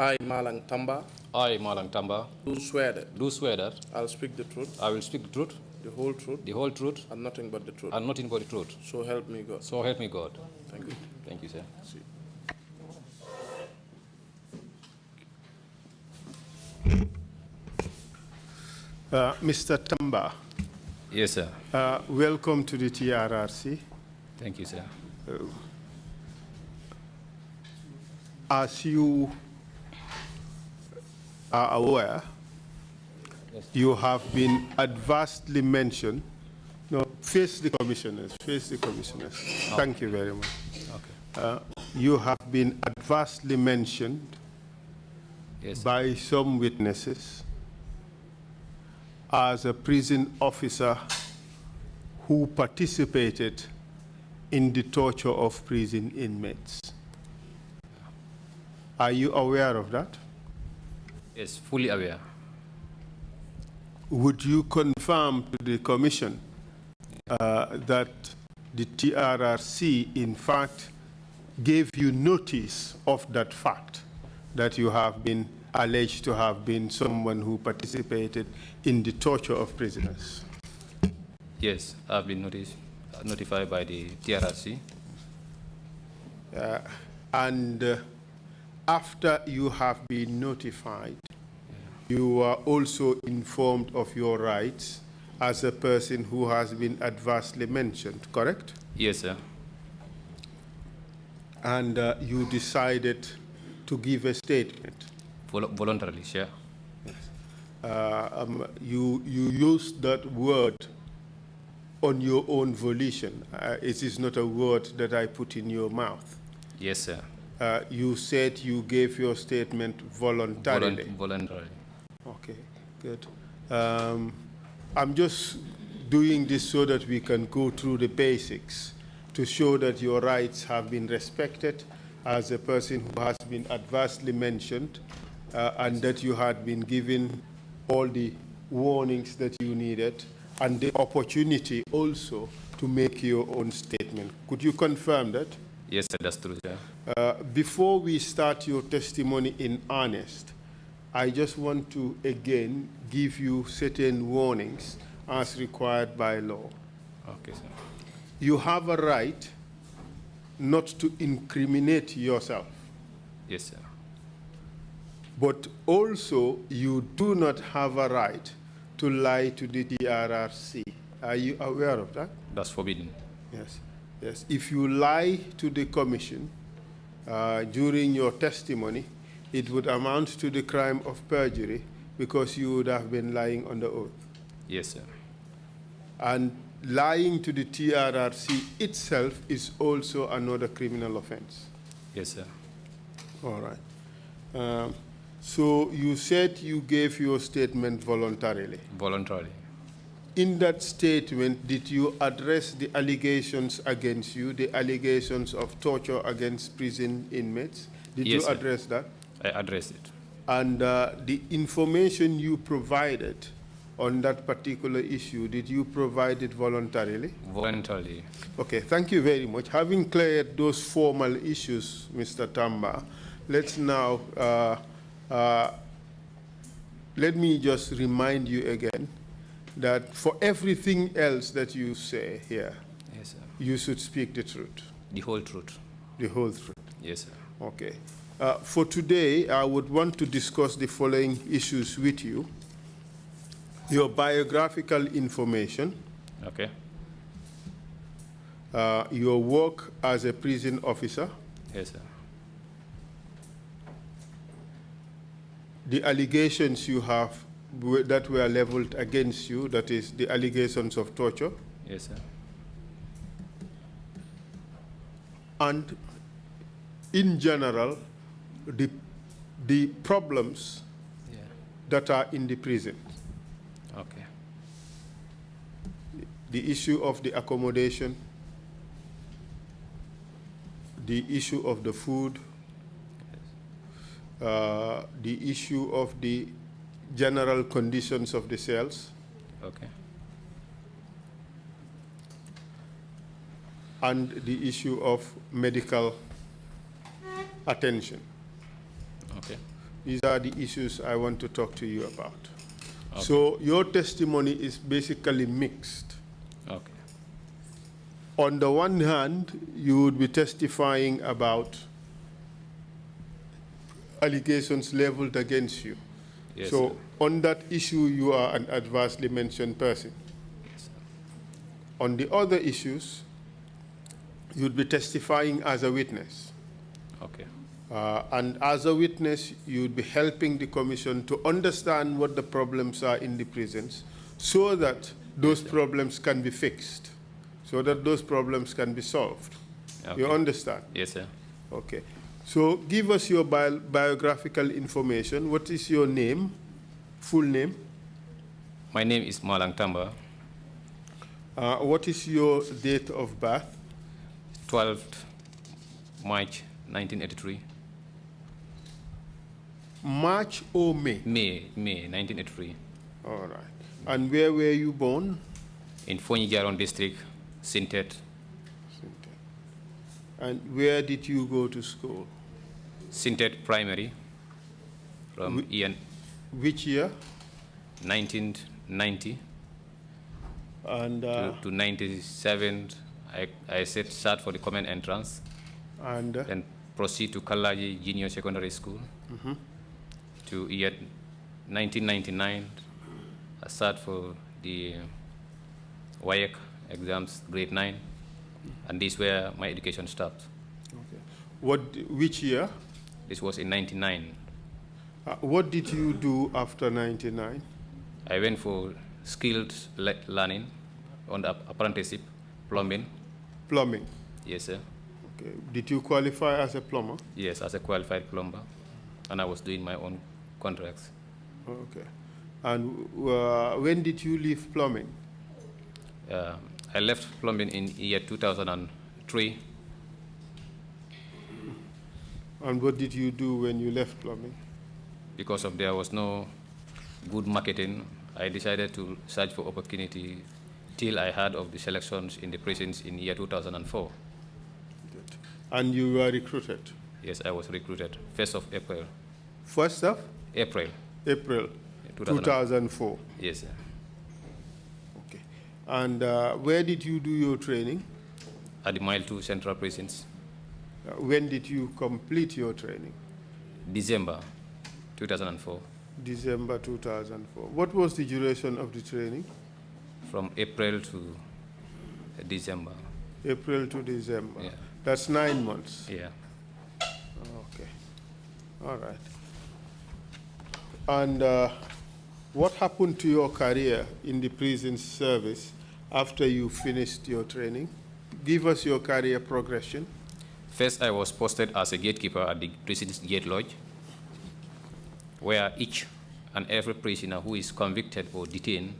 I, Malang Tamba, I, Malang Tamba, do swear that I'll speak the truth, I will speak the truth, the whole truth, and nothing but the truth. and nothing but the truth. So help me God. So help me God. Thank you. Thank you, sir. Mr. Tamba. Yes, sir. Welcome to the TRRC. Thank you, sir. As you are aware, yes, you have been adversely mentioned. No, face the commissioners, face the commissioners. Okay. Thank you very much. Okay. You have been adversely mentioned, yes, by some witnesses as a prison officer who participated in the torture of prison inmates. Are you aware of that? Yes, fully aware. Would you confirm to the commission that the TRRC in fact gave you notice of that fact, that you have been alleged to have been someone who participated in the torture of prisoners? Yes, I've been notified by the TRC. And after you have been notified, you are also informed of your rights as a person who has been adversely mentioned, correct? Yes, sir. And you decided to give a statement. Voluntarily, sure. Yes. You used that word on your own volition. It is not a word that I put in your mouth. Yes, sir. You said you gave your statement voluntarily. Voluntarily. Okay, good. I'm just doing this so that we can go through the basics to show that your rights have been respected as a person who has been adversely mentioned, and that you had been given all the warnings that you needed and the opportunity also to make your own statement. Could you confirm that? Yes, sir, that's true, sir. Before we start your testimony in earnest, I just want to again give you certain warnings as required by law. Okay, sir. You have a right not to incriminate yourself. Yes, sir. But also, you do not have a right to lie to the TRRC. Are you aware of that? That's forbidden. Yes. Yes. If you lie to the commission during your testimony, it would amount to the crime of perjury because you would have been lying under oath. Yes, sir. And lying to the TRRC itself is also another criminal offense. Yes, sir. All right. So you said you gave your statement voluntarily. Voluntarily. In that statement, did you address the allegations against you, the allegations of torture against prison inmates? Did Yes, you address that? I addressed it. And the information you provided on that particular issue, did you provide it voluntarily? Voluntarily. Okay, thank you very much. Having cleared those formal issues, Mr. Tamba, let's now, let me just remind you again that for everything else that you say here, yes, sir, you should speak the truth. The whole truth. The whole truth. Yes, sir. Okay. For today, I would want to discuss the following issues with you. Your biographical information. Okay. Your work as a prison officer. Yes, sir. The allegations you have that were leveled against you, that is the allegations of torture. Yes, sir. And in general, the problems that are in the prison. Okay. The issue of the accommodation, the issue of the food, the issue of the general conditions of the cells. Okay. And the issue of medical attention. Okay. These are the issues I want to talk to you about. Okay. So your testimony is basically mixed. Okay. On the one hand, you would be testifying about allegations leveled against you. Yes, So sir. on that issue, you are an adversely mentioned person. Yes, sir. On the other issues, you'd be testifying as a witness. Okay. And as a witness, you'd be helping the commission to understand what the problems are in the prisons so that those problems can be fixed, so that those problems can be solved. Okay. You understand? Yes, sir. Okay. So give us your biographical information. What is your name, full name? My name is Malang Tamba. What is your date of birth? 12th March 1983. March or May? May 1983. All right. And where were you born? In Fonyi-Jaron district, Sintet. And where did you go to school? Sintet Primary from Ian Which year? 1990 And to 97. I sat for the common entrance, and then proceed to Kalaji Junior Secondary School. To year 1999, I sat for the WAEC exams, grade 9, and this is where my education stopped. okay. Which year? This was in 99. What did you do after 99? I went for skilled learning on the apprenticeship, plumbing. Plumbing. Yes, sir. Okay. Did you qualify as a plumber? Yes, as a qualified plumber, and I was doing my own contracts. Okay. And when did you leave plumbing? I left plumbing in year 2003. And what did you do when you left plumbing? Because of there was no good marketing, I decided to search for opportunity till I heard of the selections in the prisons in year 2004. Good. And you were recruited? Yes, I was recruited 1st of April. 1st of? April. April 2004. Yes, sir. Okay. And where did you do your training? At the Mile 2 Central Prisons. When did you complete your training? December 2004. December 2004. What was the duration of the training? From April to December. April to December. Yeah. That's 9 months. Yeah. Okay. All right. And what happened to your career in the prison service after you finished your training? Give us your career progression. First, I was posted as a gatekeeper at the prison's gate lodge, where each and every prisoner who is convicted or detained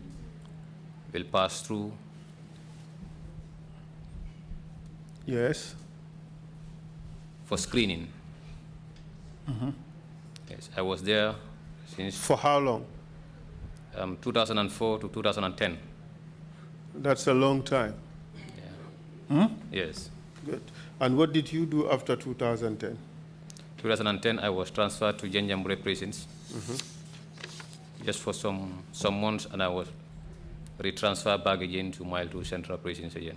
will pass through. Yes. For screening. Yes, I was there since For how long? 2004 to 2010. That's a long time. Yeah. Yes. Good. And what did you do after 2010? 2010, I was transferred to Janjambure prisons just for some months, and I was retransferred back again to Mile 2 Central Prisons again.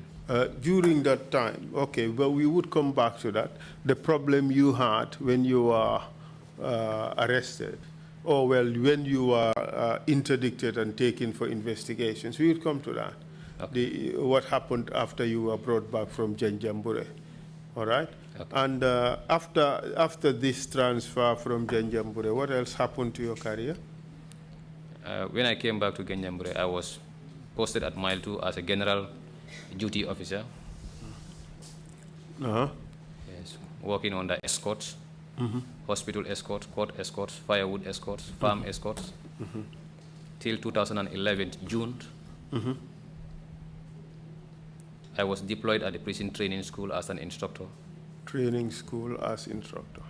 During that time, okay, well, we would come back to that. The problem you had when you were arrested, or well, when you were interdicted and taken for investigations, we would come to that. Okay. What happened after you were brought back from Janjambure, all right? Okay. And after this transfer from Janjambure, what else happened to your career? When I came back to Janjambure, I was posted at Mile 2 as a general duty officer. Yes, working on the escorts, hospital escorts, court escorts, firewood escorts, farm escorts, till 2011 June. I was deployed at the prison training school as an instructor. Training school as instructor.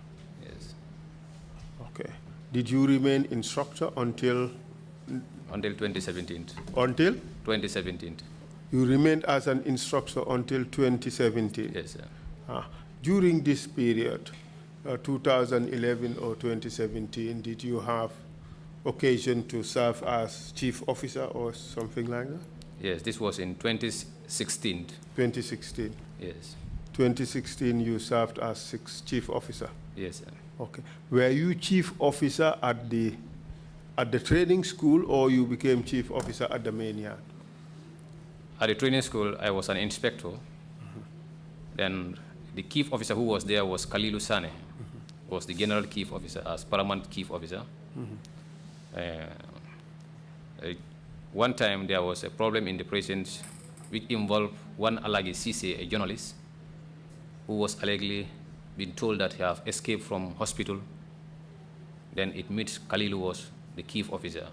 Yes. Okay. Did you remain instructor until? Until 2017. Until? 2017. You remained as an instructor until 2017? Yes, sir. During this period, 2011 or 2017, did you have occasion to serve as chief officer or something like that? Yes, this was in 2016. 2016. Yes. 2016, you served as chief officer. Yes, sir. Okay. Were you chief officer at the training school, or you became chief officer at the main yard? At the training school, I was an inspector. Then the chief officer who was there was Kalilu Sane, was the general chief officer, as paramount chief officer. One time there was a problem in the prisons which involved one Alagi Sise, a journalist, who was allegedly been told that he have escaped from hospital. Then it meets Kalilu was the chief officer.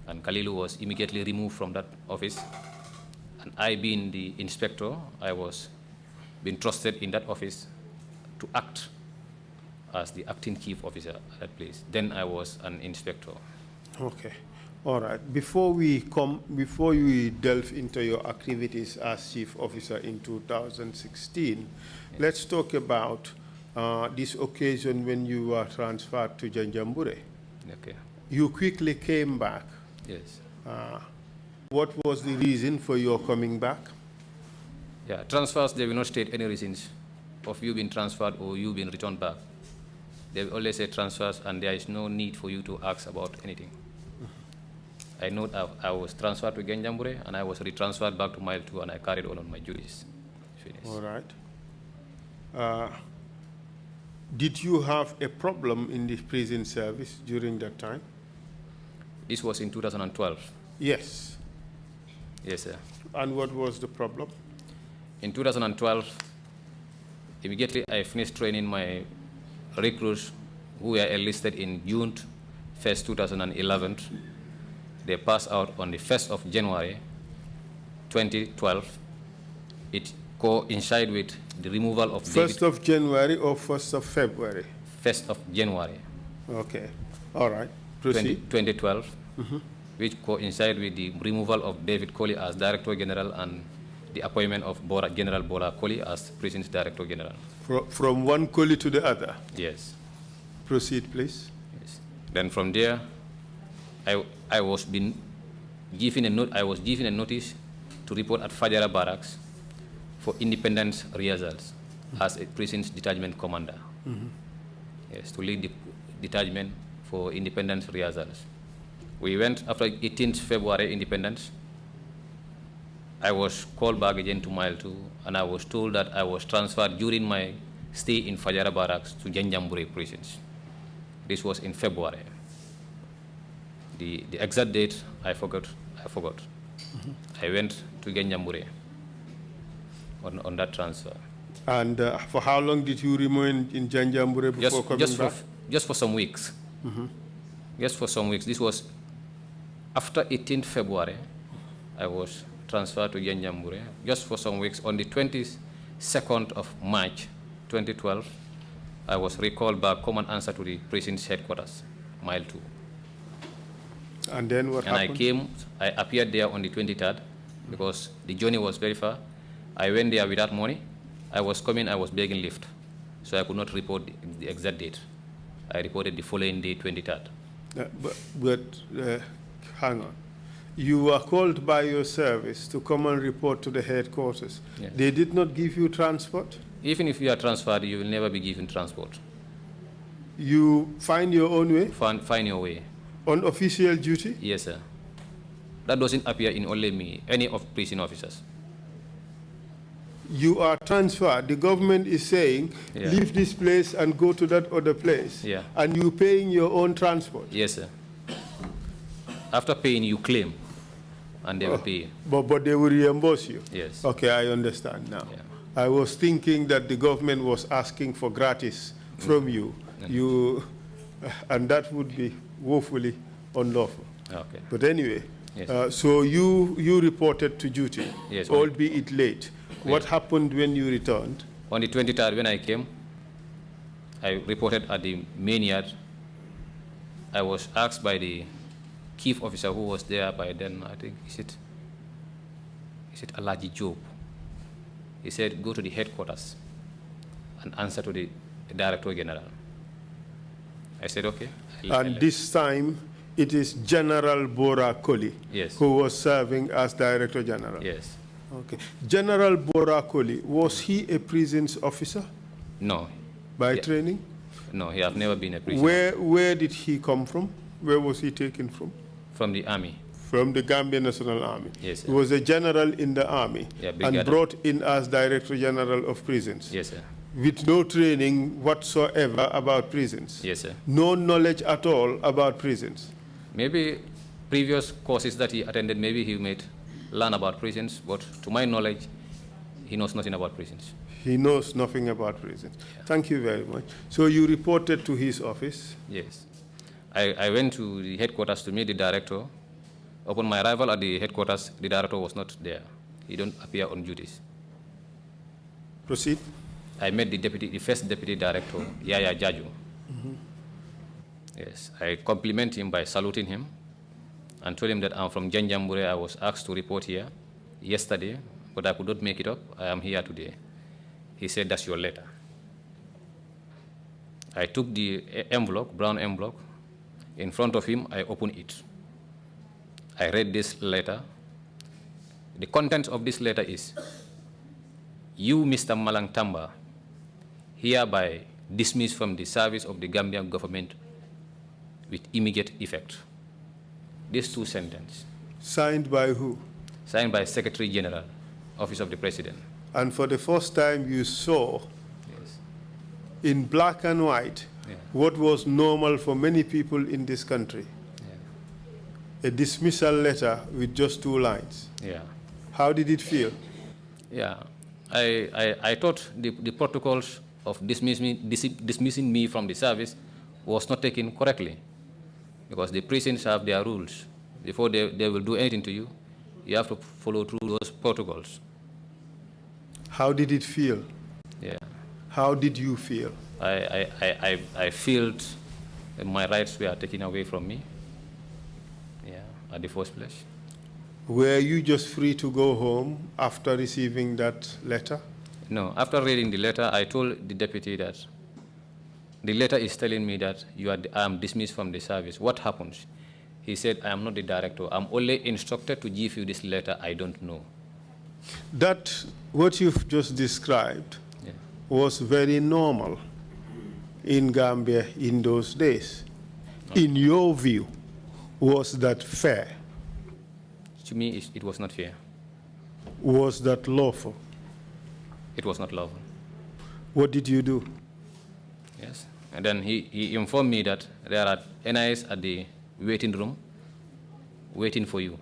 And Kalilu was immediately removed from that office. And I, being the inspector, I was being trusted in that office to act as the acting chief officer at that place. Then I was an inspector. Okay. All right. Before we delve into your activities as chief officer in 2016, let's talk about this occasion when you were transferred to Janjambure. Okay. You quickly came back. Yes. What was the reason for your coming back? Yeah, transfers, they will not state any reasons of you being transferred or you being returned back. They will always say transfers, and there is no need for you to ask about anything. I know I was transferred to Genjambure, and I was retransferred back to Mile 2, and I carried on my duties. All right. Did you have a problem in the prison service during that time? This was in 2012. Yes. Yes, sir. And what was the problem? In 2012, immediately I finished training my recruits who were enlisted in June 1st, 2011. They passed out on the 1st of January 2012. It coincided with the removal of 1st of January or 1st of February? 1st of January. Okay. All right. Proceed. 2012, which coincided with the removal of David Colley as Director General and the appointment of General Bora Colley as Prison's Director General. From one Colley to the other? Yes. Proceed, please. Yes. Then from there, I was given a notice to report at Fajara Barracks for independence rehearsals as a prison's detachment commander. Yes, to lead the detachment for independence rehearsals. We went after 18th February independence. I was called back again to Mile 2, and I was told that I was transferred during my stay in Fajara Barracks to Janjambure prisons. This was in February. The exact date, I forgot. I went to Janjambure on that transfer. And for how long did you remain in Janjambure before coming back? Just for some weeks. Just for some weeks. This was after 18th February. I was transferred to Janjambure just for some weeks. On the 22nd of March 2012, I was recalled back, come and answer to the prison's headquarters, Mile 2. And then what happened? I appeared there on the 23rd because the journey was very far. I went there without money. I was begging lift, so I could not report the exact date. I reported the following day, 23rd. But hang on. You were called by your service to come and report to the headquarters. Yes. They did not give you transport? Even if you are transferred, you will never be given transport. You find your own way? Find your way. On official duty? Yes, sir. That doesn't appear in only me, any of prison officers. You are transferred. The government is saying, leave this place and go to that other place. Yeah. And you paying your own transport? Yes, sir. After paying, you claim, and they will pay you. But they will reimburse you? Yes. Okay, I understand now. Yeah. I was thinking that the government was asking for gratis from you. And that would be woefully unlawful. Okay. But anyway, yes. So you reported to duty, yes, albeit late. Yeah. What happened when you returned? On the 23rd, when I came, I reported at the main yard. I was asked by the chief officer who was there by then, I think, is it Alaji Job? He said, go to the headquarters and answer to the Director General. I said, okay. And this time, it is General Bora Koli, yes, who was serving as Director General. Yes. Okay. General Bora Koli, was he a prisons officer? No. By training? No, he has never been a prisoner. Where did he come from? Where was he taken from? From the army. From the Gambian National Army. Yes, sir. He was a general in the army, Yeah, and brought in as Director General of Prisons. Yes, sir. With no training whatsoever about prisons. Yes, sir. No knowledge at all about prisons. Maybe previous courses that he attended, maybe he might learn about prisons, but to my knowledge, he knows nothing about prisons. He knows nothing about prisons. Yeah. Thank you very much. So you reported to his office? Yes. I went to the headquarters to meet the director. Upon my arrival at the headquarters, the director was not there. He don't appear on duties. Proceed. I met the first deputy director, Yaya Jaju. Yes, I compliment him by saluting him and told him that I'm from Janjambure. I was asked to report here yesterday, but I could not make it up. I am here today. He said, that's your letter. I took the envelope, brown envelope. In front of him, I opened it. I read this letter. The content of this letter is, you, Mr. Malang Tamba, hereby dismissed from the service of the Gambian government with immediate effect. These two sentences. Signed by who? Signed by Secretary General, Office of the President. And for the first time you saw, yes, in black and white, yeah, what was normal for many people in this country. Yeah. A dismissal letter with just 2 lines. Yeah. How did it feel? Yeah. I thought the protocols of dismissing me from the service was not taken correctly, because the prisons have their rules. Before they will do anything to you, you have to follow through those protocols. How did it feel? Yeah. How did you feel? I felt that my rights were taken away from me. Yeah, at the first place. Were you just free to go home after receiving that letter? No, after reading the letter, I told the deputy that the letter is telling me that I am dismissed from the service. What happens? He said, I am not the director. I'm only instructed to give you this letter. I don't know. That, what you've just described, yeah, was very normal in Gambia in those days. Okay. In your view, was that fair? To me, it was not fair. Was that lawful? It was not lawful. What did you do? Yes. And then he informed me that there are NIS at the waiting room waiting for you.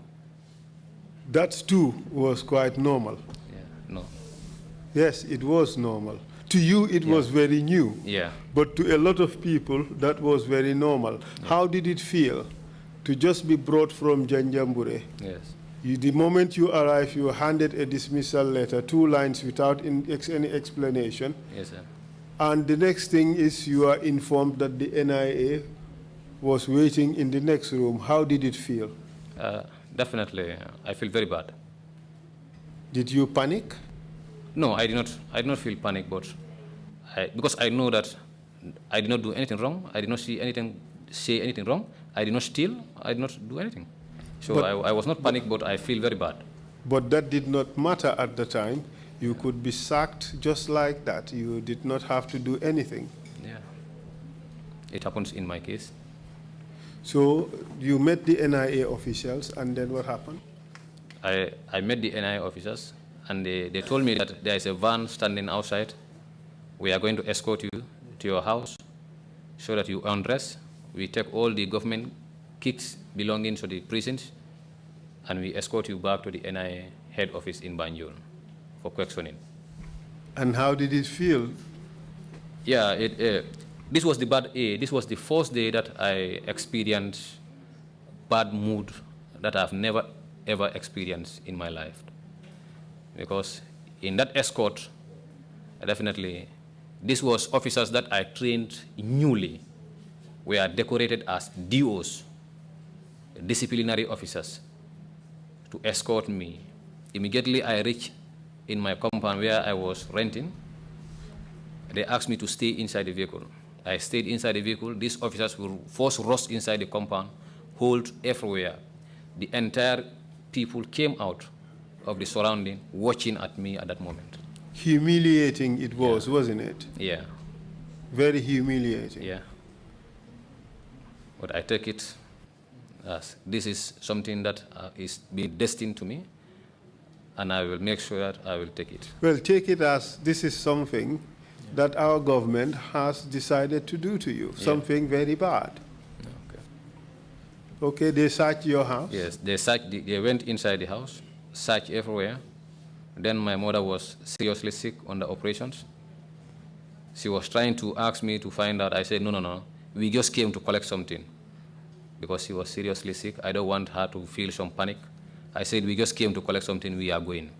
That too was quite normal. Yeah, no. Yes, it was normal. To you, it was very new. Yeah. But to a lot of people, that was very normal. Yeah. How did it feel to just be brought from Janjambure? Yes. The moment you arrived, you were handed a dismissal letter, 2 lines without any explanation. Yes, sir. And the next thing is you are informed that the NIA was waiting in the next room. How did it feel? Definitely, I feel very bad. Did you panic? No, I did not feel panic, but because I know that I did not do anything wrong. I did not say anything wrong. I did not steal. I did not do anything. So I was not panicked, but I feel very bad. But that did not matter at the time. You could be sacked just like that. You did not have to do anything. Yeah. It happens in my case. So you met the NIA officials, and then what happened? I met the NIA officers, and they told me that there is a van standing outside. We are going to escort you to your house so that you undress. We take all the government kits belonging to the prisons, and we escort you back to the NIA head office in Banjul for questioning. And how did it feel? Yeah, this was this was the first day that I experienced bad mood that I've never ever experienced in my life. Because in that escort, definitely, this was officers that I trained newly, were decorated as DOs, disciplinary officers, to escort me. Immediately I reached in my compound where I was renting. They asked me to stay inside the vehicle. I stayed inside the vehicle. These officers will force rushed inside the compound, hold everywhere. The entire people came out of the surrounding, watching at me at that moment. Humiliating it was, wasn't it? Yeah. Very humiliating. Yeah. But I take it as this is something that is being destined to me, and I will make sure that I will take it. Well, take it as this is something that our government has decided to do to you, something very bad. Okay. Okay, they searched your house? Yes, they went inside the house, searched everywhere. Then my mother was seriously sick on the operations. She was trying to ask me to find out. I said, no. We just came to collect something because she was seriously sick. I don't want her to feel some panic. I said, we just came to collect something. We are going.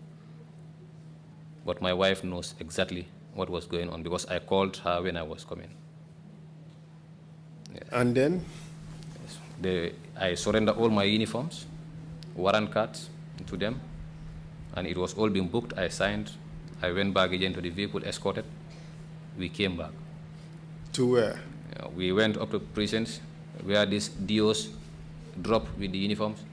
But my wife knows exactly what was going on because I called her when I was coming. Yes. And then? Yes. I surrendered all my uniforms, warrant cards to them, and it was all being booked. I signed. I went back again to the vehicle, escorted. We came back. To where? We went up to prisons where these DOs dropped with the uniforms.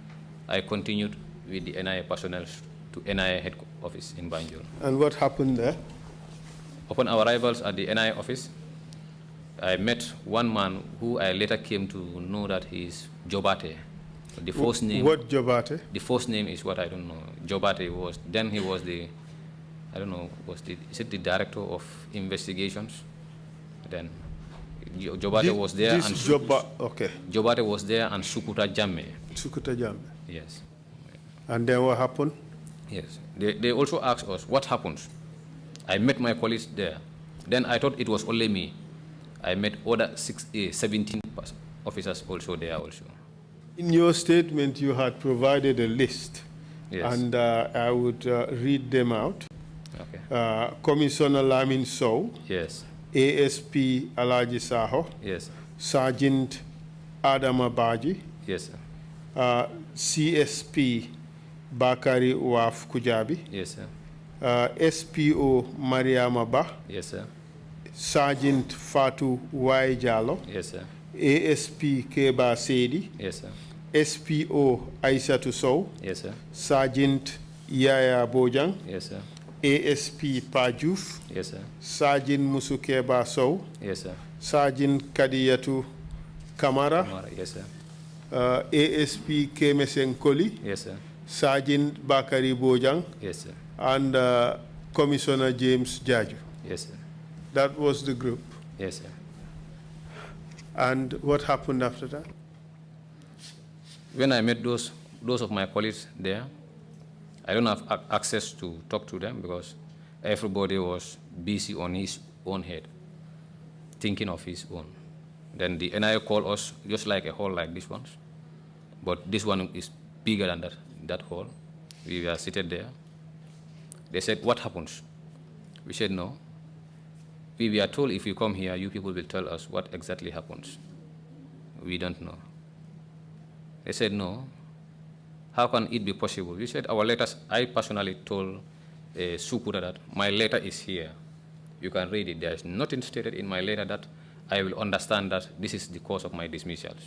I continued with the NIA personnel to NIA head office in Banjul. And what happened there? Upon our arrivals at the NIA office, I met one man who I later came to know that he is Jobate. The first name. What Jobate? The first name is what I don't know. Jobate was, then he was the, I don't know, is it the director of investigations? Then Jobate was there. And okay. Jobate was there and Sukuta Jamme. Sukuta Jamme. Yes. And then what happened? Yes. They also asked us, what happens? I met my colleagues there. Then I thought it was only me. I met other 17 officers also there also. In your statement, you had provided a list. Yes. And I would read them out. Okay. Commissioner Lamin Sow. Yes. ASP Alaji Saho. Yes. Sergeant Adama Baji. Yes, sir. CSP Bakari Waf Kujabi. Yes, sir. SPO Mariama Ba. Yes, sir. Sergeant Fatu Waijalo. Yes, sir. ASP Keba Sedi. Yes, sir. SPO Aisatu Sow. Yes, sir. Sergeant Yaya Bojang. Yes, sir. ASP Pajuf. Yes, sir. Sergeant Musukeba Sow. Yes, sir. Sergeant Kadiyatu Kamara. Yes, sir. ASP Kemesen Koli. Yes, sir. Sergeant Bakari Bojang. Yes, sir. And Commissioner James Jaju. Yes, sir. That was the group. Yes, sir. And what happened after that? When I met those of my colleagues there, I don't have access to talk to them because everybody was busy on his own head, thinking of his own. Then the NIA called us just like a hall like this one, but this one is bigger than that hall. We were seated there. They said, what happens? We said, no. We were told if we come here, you people will tell us what exactly happens. We don't know. They said, no. How can it be possible? We said, our letters, I personally told Sukuta that my letter is here. You can read it. There is nothing stated in my letter that I will understand that this is the cause of my dismissals.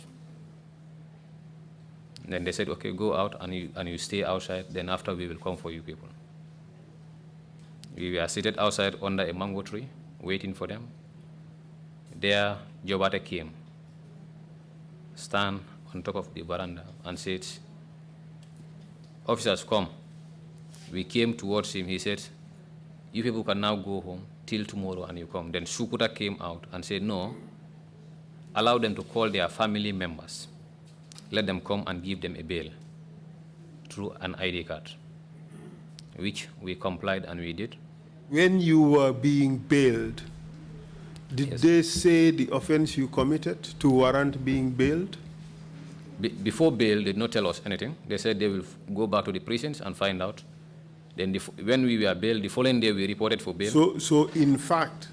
Then they said, okay, go out and you stay outside. Then after we will come for you people. We were seated outside under a mango tree, waiting for them. There, Jobate came, stand on top of the veranda and said, officers, come. We came towards him. He said, you people can now go home till tomorrow and you come. Then Sukuta came out and said, no, allow them to call their family members. Let them come and give them a bail through an ID card, which we complied and we did. When you were being bailed, did they say the offense you committed to warrant being bailed? Before bail, they did not tell us anything. They said they will go back to the prisons and find out. Then when we were bailed, the following day we reported for bail. So in fact,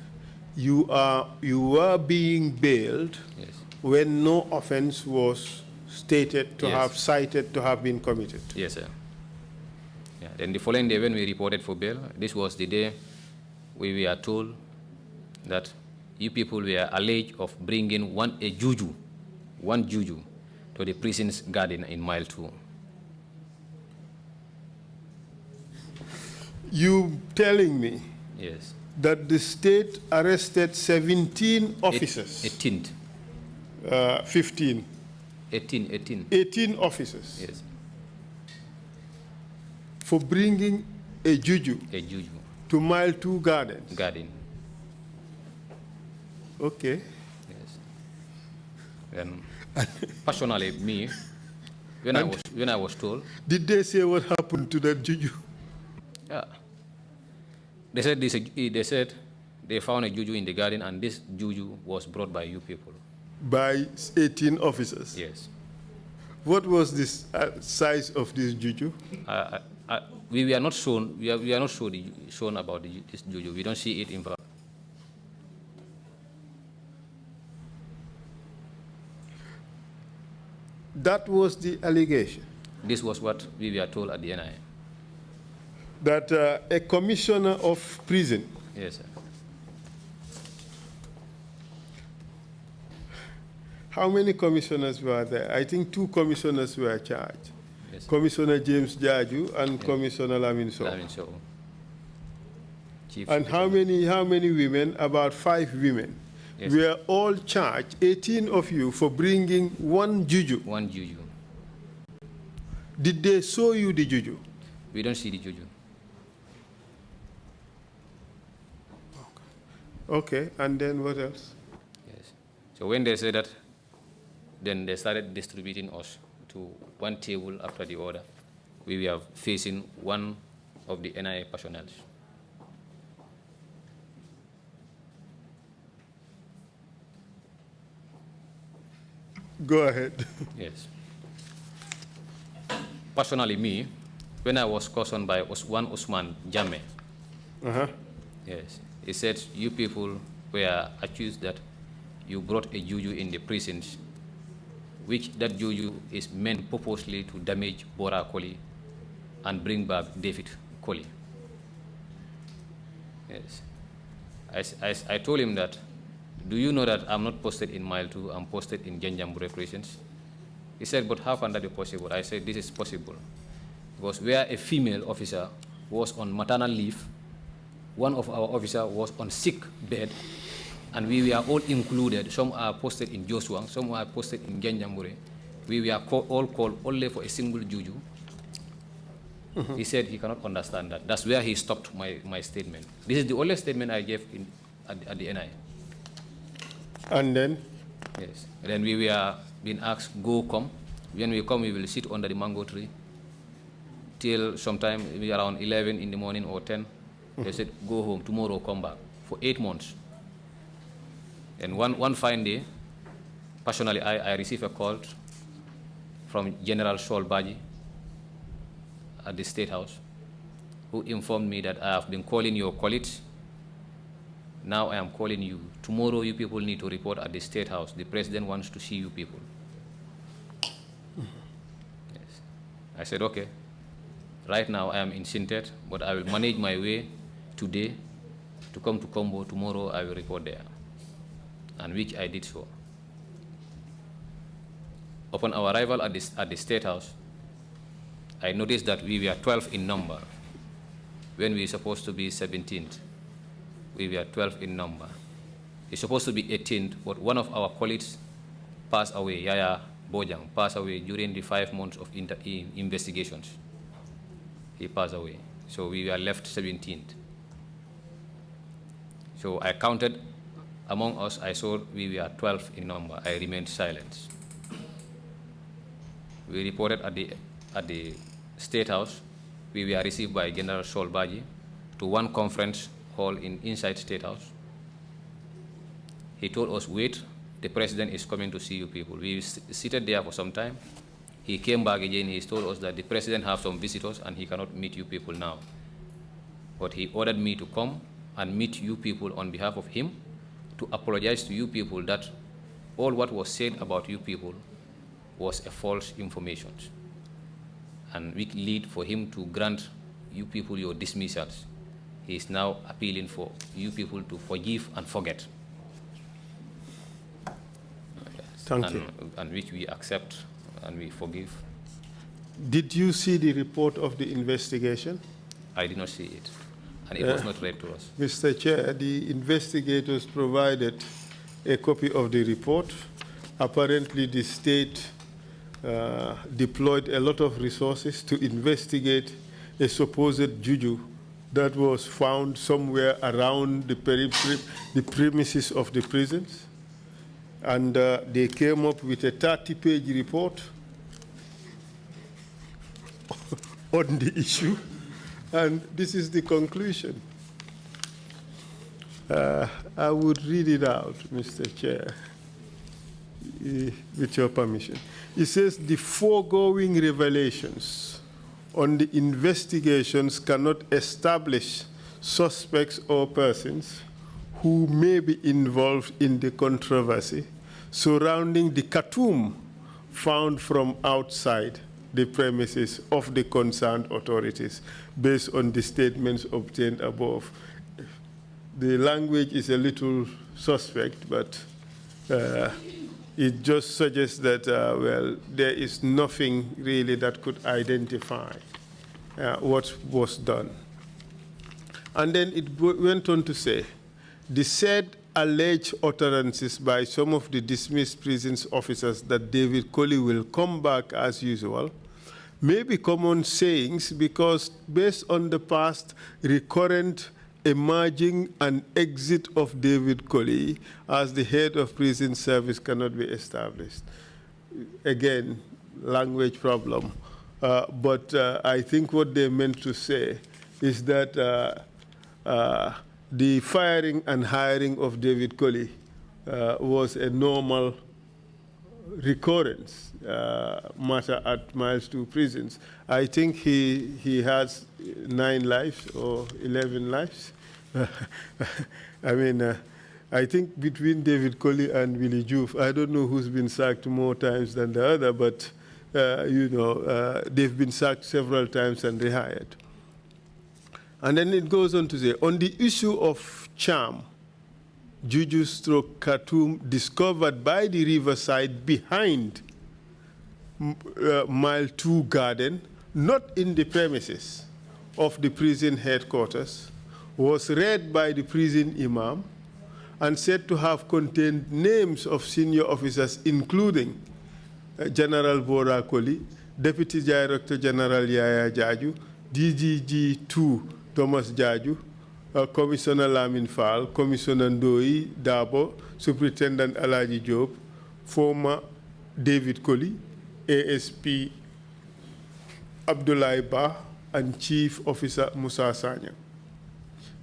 you were being bailed when no offense was stated to have cited to have been committed. Yes, sir. Yeah. Then the following day when we reported for bail, this was the day we were told that you people were alleged of bringing one juju to the prison's garden in Mile 2. You telling me Yes. that the state arrested 17 officers? 18. 15. 18. 18 officers. Yes. For bringing a juju A juju. to Mile 2 Gardens. Garden. Okay. Yes. Then, personally, me, when I was told, Did they say what happened to that juju? yeah, they said they found a juju in the garden, and this juju was brought by you people. By 18 officers? Yes. What was the size of this juju? We were not shown. We are not shown about this juju. We don't see it in. That was the allegation. This was what we were told at the NIA. That a commissioner of prison. Yes, sir. How many commissioners were there? I think 2 commissioners were charged. Yes, sir. Commissioner James Jaju and Commissioner Lamin Sow. Chief. And how many women? About 5 women. Yes. We are all charged, 18 of you, for bringing one juju. One juju. Did they show you the juju? We don't see the juju. Okay, and then what else? Yes. So when they said that, then they started distributing us to one table after the other. We were facing one of the NIA personnel. Go ahead. Yes. Personally, me, when I was cautioned by one Usman Jame, yes, he said, you people were accused that you brought a juju in the prisons, which that juju is meant purposely to damage Bora Koli and bring back David Koli. Yes. I told him that, do you know that I'm not posted in Mile 2, I'm posted in Janjambure prisons? He said, but how can that be possible? I said, this is possible. Because where a female officer was on maternal leave, one of our officers was on sick bed, and we were all included. Some are posted in Joshua, some are posted in Janjambure. We were all called only for a single juju. He said he cannot understand that. That's where he stopped my statement. This is the only statement I gave at the NI. And then? Yes. Then we were being asked, go come. When we come, we will sit under the mango tree till sometime maybe around 11 in the morning or 10. They said, go home, tomorrow come back, for 8 months. And one fine day, personally, I received a call from General Saul Baji at the State House, who informed me that I have been calling your colleagues. Now I am calling you. Tomorrow you people need to report at the State House. The President wants to see you people. Yes. I said, okay. Right now I am in Sintet, but I will manage my way today to come to Combo. Tomorrow I will report there. And which I did so. Upon our arrival at the State House, I noticed that we were 12 in number when we were supposed to be 17th. We were 12 in number. It's supposed to be 18th, but one of our colleagues passed away, Yaya Bojang, passed away during the 5 months of investigations. He passed away. So we were left 17th. So I counted among us, I saw we were 12 in number. I remained silent. We reported at the State House. We were received by General Saul Baji to one conference hall inside State House. He told us, wait, the President is coming to see you people. We seated there for some time. He came back again. He told us that the President has some visitors and he cannot meet you people now. But he ordered me to come and meet you people on behalf of him, to apologize to you people that all what was said about you people was a false information, and which lead for him to grant you people your dismissals. he is now appealing for you people to forgive and forget. Thank you. And which we accept and we forgive. Did you see the report of the investigation? I did not see it, and it was not read to us. Mr. Chair, the investigators provided a copy of the report. Apparently, the state deployed a lot of resources to investigate a supposed juju that was found somewhere around the premises of the prisons. And they came up with a 30-page report on the issue. And this is the conclusion. I would read it out, Mr. Chair, with your permission. It says, the foregoing revelations on the investigations cannot establish suspects or persons who may be involved in the controversy surrounding the cartoon found from outside the premises of the concerned authorities based on the statements obtained above. The language is a little suspect, but it just suggests that, well, there is nothing really that could identify what was done. And then it went on to say, the said alleged utterances by some of the dismissed prisons officers that David Colley will come back as usual may be common sayings because based on the past recurrent emerging and exit of David Colley as the head of prison service cannot be established. Again, language problem. But I think what they meant to say is that the firing and hiring of David Colley was a normal recurrence matter at Miles 2 prisons. I think he has 9 lives or 11 lives. I mean, I think between David Colley and Willie Joof, I don't know who's been sacked more times than the other, but you know, they've been sacked several times and rehired. And then it goes on to say, on the issue of charm, juju stroke cartoon discovered by the riverside behind Mile 2 garden, not in the premises of the prison headquarters, was read by the prison imam and said to have contained names of senior officers, including General Bora Colley, Deputy Director General Yaya Jaju, DGG2 Thomas Jaju, Commissioner Lamin Fall, Commissioner Ndoi Dabo, Superintendent Alaji Job, former David Colley, ASP Abdoulaye Ba, and Chief Officer Musa Sanya.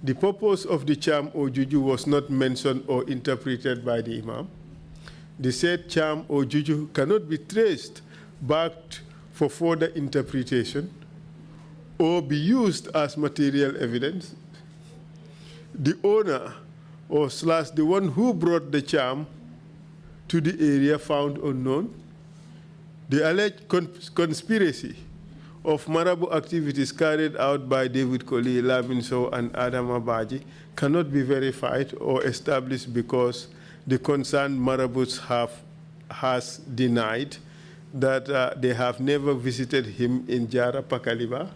The purpose of the charm or juju was not mentioned or interpreted by the imam. The said charm or juju cannot be traced back for further interpretation or be used as material evidence. The owner or / the one who brought the charm to the area found unknown. The alleged conspiracy of Marabu activities carried out by David Colley, Lamin Sow, and Adam Abaji cannot be verified or established because the concerned Marabus has denied that they have never visited him in Jara Pakaliba.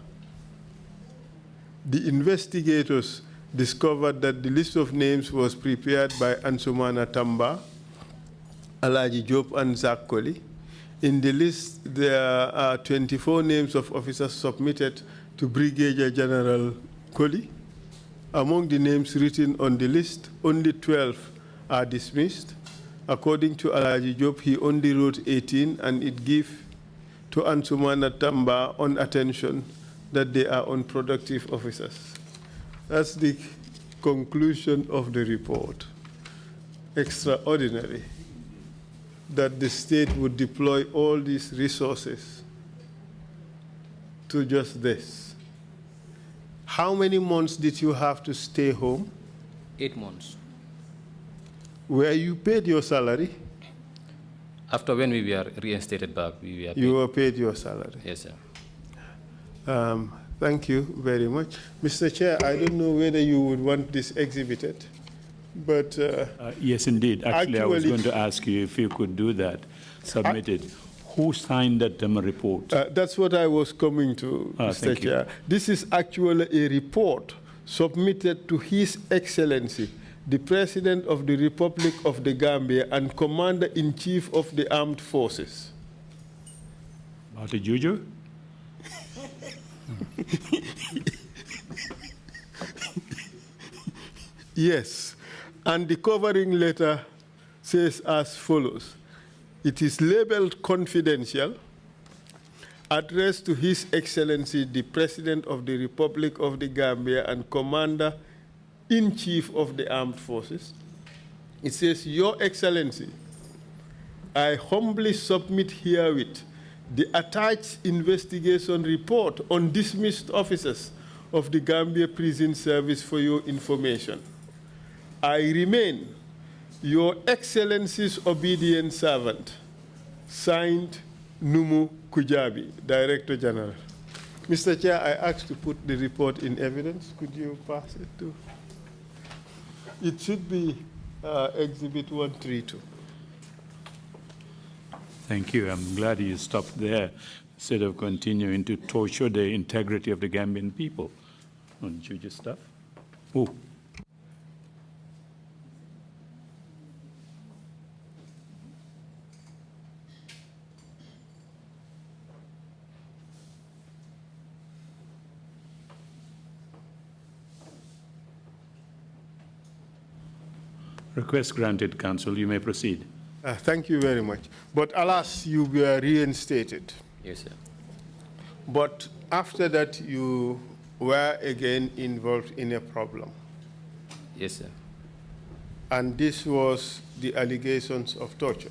The investigators discovered that the list of names was prepared by Ansumana Tamba, Alaji Job, and Zach Colley. In the list, there are 24 names of officers submitted to Brigadier General Colley. Among the names written on the list, only 12 are dismissed. According to Alaji Job, he only wrote 18, and it gives to Ansumana Tamba on attention that they are unproductive officers. That's the conclusion of the report. Extraordinary that the state would deploy all these resources to just this. How many months did you have to stay home? 8 months. Were you paid your salary? After when we were reinstated back, we were paid. You were paid your salary? Yes, sir. Thank you very much. Mr. Chair, I don't know whether you would want this exhibited, but... Yes, indeed. Actually, I was actually- going to ask you if you could do that, submit it. Who signed that report? that's what I was coming to, Mr. Thank you. Chair. This is actually a report submitted to His Excellency, the President of the Republic of the Gambia and Commander-in-Chief of the Armed Forces. About a juju? Yes, and the covering letter says as follows. It is labeled confidential, addressed to His Excellency, the President of the Republic of the Gambia and Commander-in-Chief of the Armed Forces. It says, Your Excellency, I humbly submit herewith the attached investigation report on dismissed officers of the Gambia Prison Service for your information. I remain Your Excellency's obedient servant, signed Numu Kujabi, Director General. Mr. Chair, I asked to put the report in evidence. Could you pass it to? It should be Exhibit 132. Thank you. I'm glad you stopped there instead of continuing to torture the integrity of the Gambian people on juju stuff. Oh. Request granted, Counsel. You may proceed. Thank you very much. But alas, you were reinstated. Yes, sir. But after that, you were again involved in a problem. Yes, sir. And this was the allegations of torture.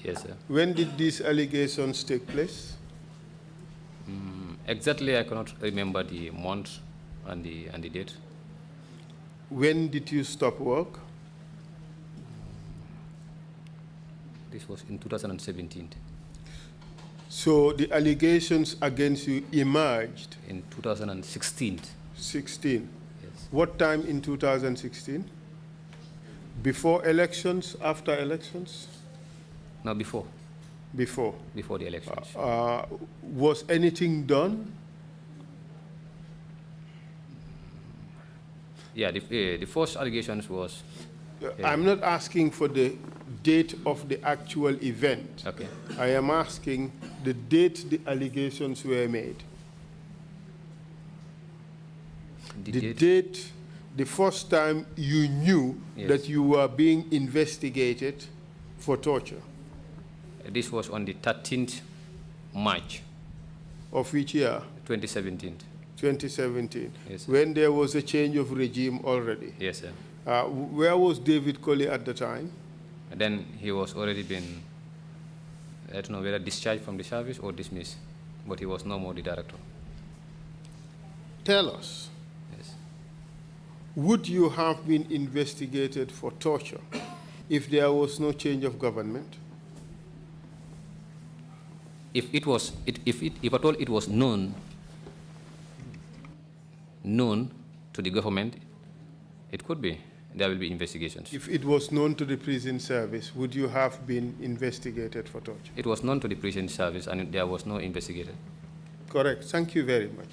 Yes, sir. When did these allegations take place? Exactly, I cannot remember the month and the date. When did you stop work? This was in 2017. So the allegations against you emerged In 2016. 16. Yes. What time in 2016? Before elections, after elections? No, before. Before. Before the elections. Was anything done? Yeah, the first allegations was. I'm not asking for the date of the actual event. Okay. I am asking the date the allegations were made. The date, the first time you knew Yes. that you were being investigated for torture. This was on the 13th March Of which year? 2017. 2017. Yes, sir. When there was a change of regime already. Yes, sir. Where was David Colley at the time? And then he was already been, I don't know whether discharged from the service or dismissed, but he was no more the director. Tell us, Yes. would you have been investigated for torture if there was no change of government? If at all it was known to the government, it could be. There will be investigations. If it was known to the prison service, would you have been investigated for torture? It was known to the prison service and there was no investigator. Correct. Thank you very much.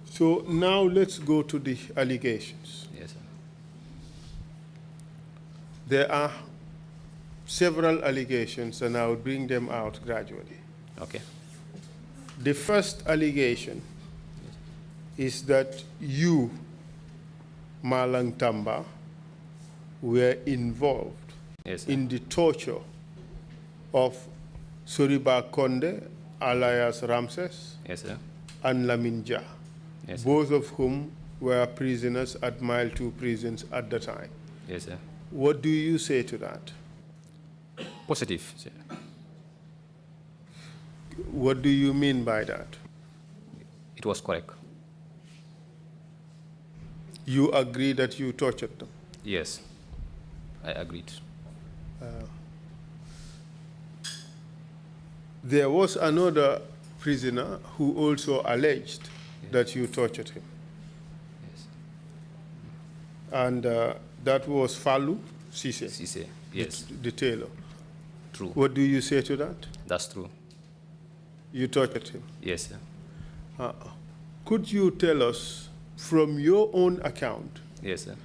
So now let's go to the allegations. Yes, sir. There are several allegations, and I will bring them out gradually. Okay. The first allegation is that you, Malang Tamba, were involved Yes, sir. in the torture of Soriba Konde, alias Ramses, Yes, sir. and Laminja, Yes, sir. both of whom were prisoners at Mile 2 prisons at the time. Yes, sir. What do you say to that? Positive, sir. What do you mean by that? It was correct. You agree that you tortured them? Yes, I agreed. There was another prisoner who also alleged that you tortured him. Yes. And that was Falu Cisse, Cisse, yes. the tailor. True. What do you say to that? That's true. You tortured him. Yes, sir. Could you tell us, from your own account, Yes, sir.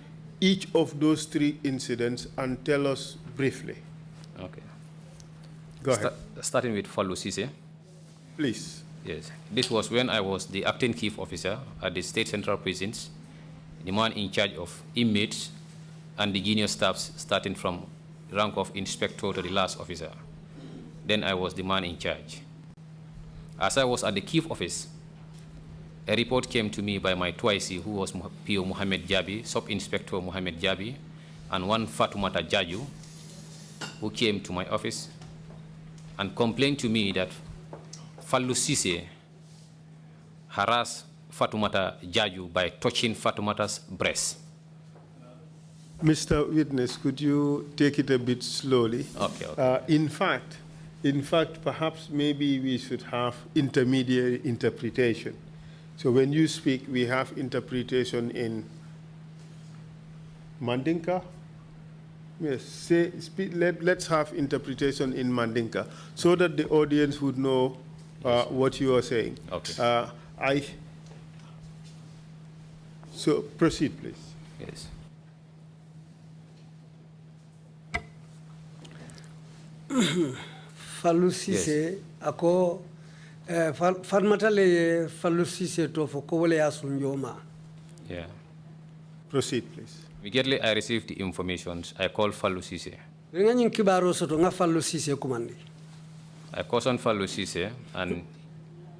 each of those 3 incidents and tell us briefly? Okay. Go ahead. Starting with Falu Cisse. Please. Yes. This was when I was the acting chief officer at the State Central Prisons, the man in charge of inmates and the junior staffs, starting from rank of inspector to the last officer. Then I was the man in charge. As I was at the chief office, a report came to me by my twice, who was P.O. Mohamed Jabi, Sub-Inspector Mohamed Jabi, and one Fatumata Jaju, who came to my office and complained to me that Falu Cisse harassed Fatumata Jaju by touching Fatumata's breast. Mr. Witness, could you take it a bit slowly? Okay, okay. In fact, perhaps maybe we should have intermediary interpretation. So when you speak, we have interpretation in Mandinka. Yes, let's have interpretation in Mandinka so that the audience would know what you are saying. Okay. So proceed, please. Yes. Falu Cisse ako farmata le Falu Cisse to fo ko wala yasunjoma. Yeah. Proceed, please. Immediately I received the information, I called Falu Cisse. Nga nyin kibaro soto nga Falu Cisse kumandi. I cautioned Falu Cisse and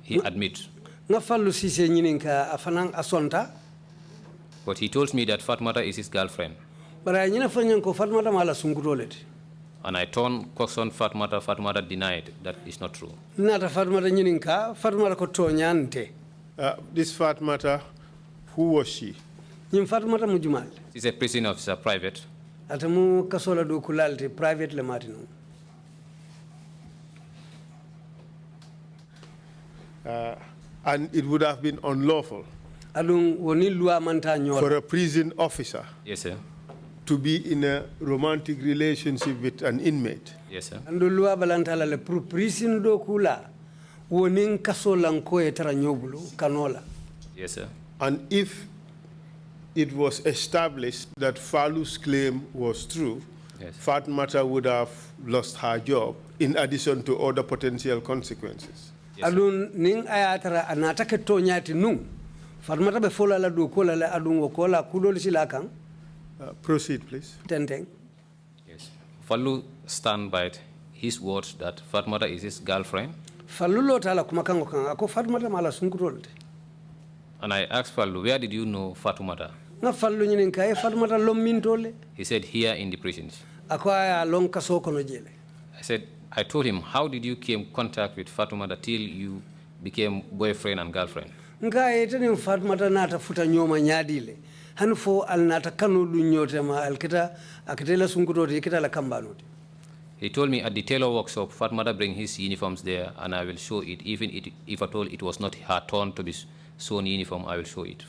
he admits. Nga Falu Cisse nyininka afanang asonta. But he told me that Fatmata is his girlfriend. Bara nyina fanyan ko Fatmata mala sungutolete. And I questioned Fatmata. Fatmata denied that is not true. Nata Fatmata nyininka, Fatmata ko tonyante. This Fatmata, who was she? Nyim Fatmata mujumal. She's a prison officer, private. Atamu kasola do kulalti private le matino. And it would have been unlawful for a prison officer, yes, sir, to be in a romantic relationship with an inmate. Yes, sir. Andu lua balantala le prison do kula wonin kasolan ko etara nyobulu kanola. Yes, sir. And if it was established that Falu's claim was true, yes, Fatmata would have lost her job in addition to other potential consequences. Yes, adun ning ayatara anata ke tonyati nung Fatmata be fola la do kola la adun wokola kudol silakan. Proceed, please. Tenteng. Yes. Falu stand by his words that Fatmata is his girlfriend. Falu lo tala kumakango kan ako Fatmata mala sunkurolte. And I asked Falu, where did you know Fatumata? Na Falu nyinin kay Fatmata lommintole. He said, here in the prisons. Ako aya long kaso kono jele. I told him, how did you came in contact with Fatumata till you became boyfriend and girlfriend? Nga eteni Fatmata nata futa nyoma nyadile. Hanfo al nata kanu du nyote ma al kita akitela sunkurote kita la kambanoti. He told me at the tailor workshop, Fatmata bring his uniforms there and I will show it. Even if at all it was not her turn to be sewn uniform, I will show it.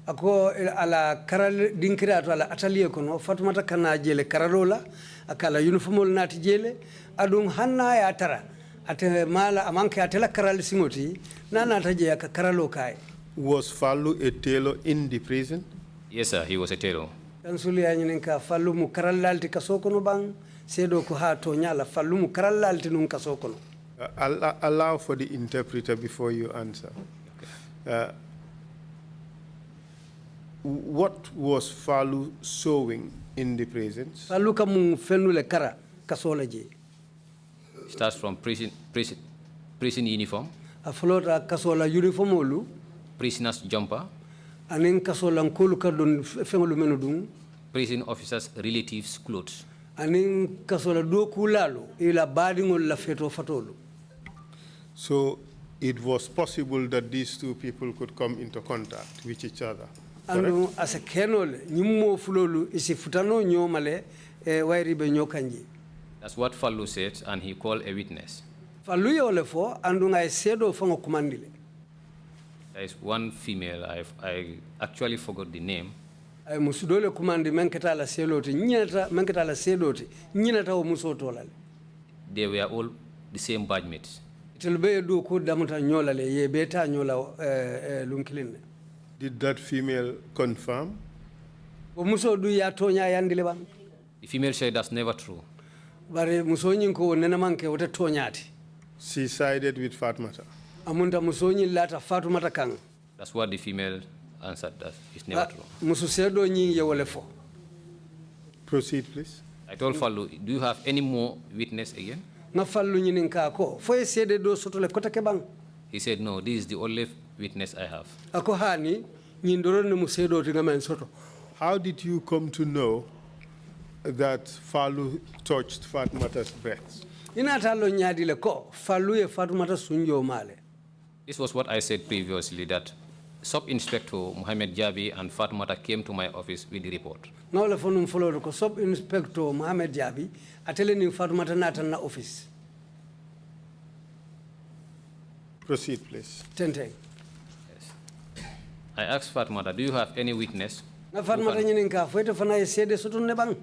Ako ala karal dinkira to ala atelier kono Fatmata kana jele kararola akala uniformol nati jele adun hanna ya tara ate mala amanke atela karal singoti nana taje ya karalo kai. Was Falu a tailor in the prison? Yes, sir, he was a tailor. Kansuli ya nyininka Falu mu karalalti kasokono bang sedo ko ha to nyala Falu mu karalalti nun kasokono. Allow for the interpreter before you answer. Okay. What was Falu sewing in the prisons? Falu kamu fenule kara kasola je. Starts from prison uniform. A flota kasola uniform olu. Prisoner's jumper. Anin kasola nkulu kadon fengolu menudung. Prison officers' relatives' clothes. Anin kasola do kulalo ila badingol la feto fatolu. So it was possible that these two people could come into contact with each other. Anu asa kenole nyimmo fulolu isi futano nyomale wairi be nyokanji. That's what Falu said, and he called a witness. Falu yole fo andu ngai sedo fango kumandile. There is one female, I actually forgot the name. ay musudole kumandi menketa la seloti nyinata menketa la sedoti nyinata o musotolale. They were all the same badge mates. Telbe do ko damuta nyolale ye beta nyola lunkilinne. Did that female confirm? O muso du ya tonya yandile ban. The female said that's never true. Bare muso nyin ko nena manke wote tonyati. She sided with Fatmata. Amunta muso nyin lata Fatumata kang. That's what the female answered, that it's never true. Muso sedo nyin ye wole fo. Proceed, please. I told Fallu, do you have any more witness again? Nga fallu nyin ka ko fo sede do sotole kota ke bang. He said, no, this is the only witness I have. Ako hani nyin doron ne musedo tinga men soto. How did you come to know that Falu touched Fatmata's breasts? Ina talo nyadi le ko fallu ye Fatumata sunjo male. This was what I said previously, that Sub-Inspector Mohammed Jabi and Fatmata came to my office with the report. Ngawle fonum follow ko Sub-Inspector Mohammed Jabi atele ni Fatumata natan na office. Proceed, please. Tenteng. Yes. I asked Fatmata, do you have any witness Na Fatumata nyin ka fo ite fana ye sede soto ne bang.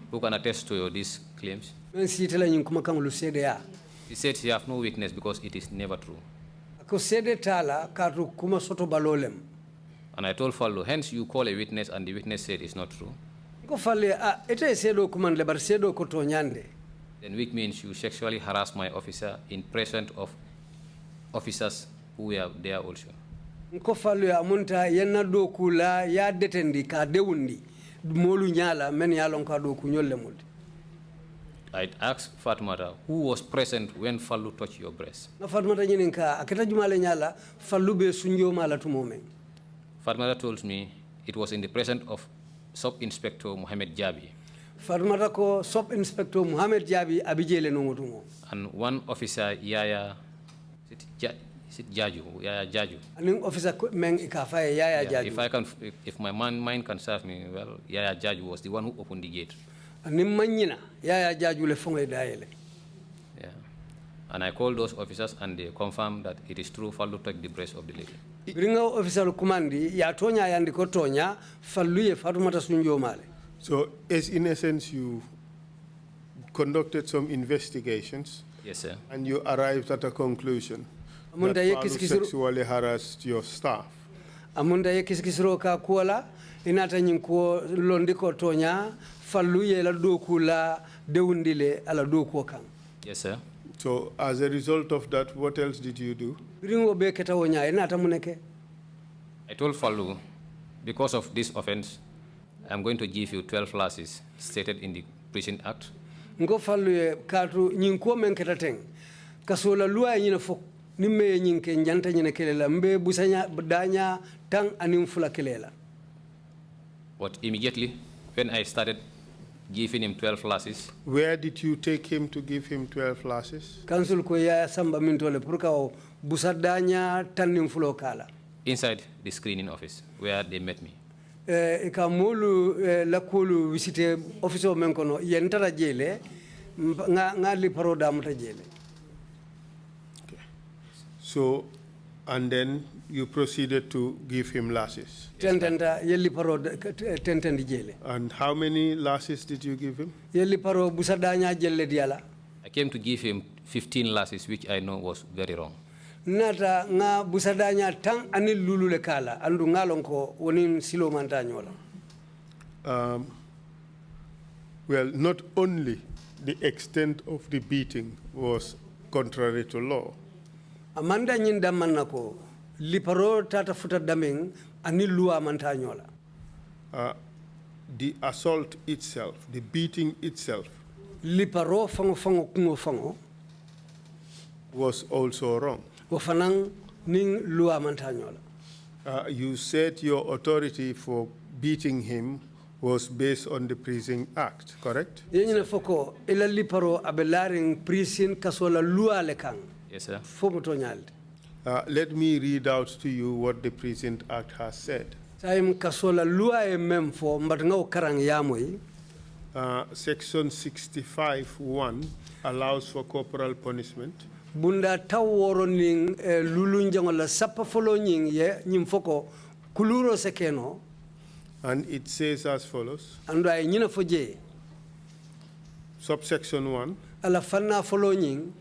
who can attest to these claims? Men sitela nyin kuma kan lu sede ya. He said he have no witness because it is never true. Ako sede tala katu kuma soto balolem. And I told Fallu, hence you call a witness and the witness said it's not true. Ko falle ite sedo kuman le bar sedo ko to nyande. Then which means you sexually harass my officer in presence of officers who were there also. Ko falle amunta yenna do kula ya detendi ka dewundi molu nyala men yalon ka do ku nyolle multi. I asked Fatmata, who was present when Fallu touched your breast? Na Fatumata nyin ka akata jumale nyala fallu be sunjo mala tu momen. Fatmata told me it was in the presence of Sub-Inspector Mohammed Jabi Fatumata ko Sub-Inspector Mohammed Jabi abijele no mutumo. and one officer, Yaya Jaju. Aning officer men ikafa Yaya Jaju. If my mind can serve me, well, Yaya Jaju was the one who opened the gate. Aning manyina Yaya Jaju le fonga daele. Yeah. And I called those officers and they confirmed that it is true Fallu touched the breast of the lady. Bringa officer kumandi ya tonya yandi ko tonya fallu ye Fatumata sunjo male. So, as in essence, you conducted some investigations. Yes, sir. And you arrived at a conclusion that Amunda ye Falu kisikisiro sexually harassed your staff. amunda ye kisikisiro ka kuola inata nyin ko londi ko tonya fallu ye la dokula dewundile ala dokuo kan. Yes, sir. So, as a result of that, what else did you do? Bringo be keta wonya inata muneke. I told Fallu, because of this offense, I'm going to give you 12 lashes stated in the Prison Act. Ngo fallu ye katu nyin ko men keta teng kasola loi nyina fok nimme nyin ke njanta nyina kelela mbe busanya danya tang anim fula kelela. But immediately, when I started giving him 12 lashes, Where did you take him to give him 12 lashes? Council ko ya samba mintole purka o busadanya tanim fulo kala. inside the screening office where they met me. Ika molu la kulu visite office o men kono yentara jele nga li paroda muta jele. Okay. So, and then you proceeded to give him lashes. Tentenda yelli paroda tentendi jele. And how many lashes did you give him? Yelli paro busadanya jele diala. I came to give him 15 lashes, which I know was very wrong. Nata nga busadanya tang anil lulule kala andu ngalonko wonin silo mantanyola. Well, not only the extent of the beating was contrary to law. Amanda nyinda manako liparo tata futa daming anil lua mantanyola. The assault itself, the beating itself, Liparo fango fango kungo fango was also wrong. wafanang ning lua mantanyola. You said your authority for beating him was based on the Prison Act, correct? Yenyine foko ila liparo abelaring prison kasola lua lekang. Yes, sir. Fomo tonyalde. Let me read out to you what the Prison Act has said. Saim kasola lua e memfo mbatngao karang yamoi. Section 65(1) allows for corporal punishment. bunda taworo ning lulunjango la sappa folo nying ye nyim foko kuluro sekeno. And it says as follows. Ando ay nyina foje. Subsection 1. Ala fanna folo nying.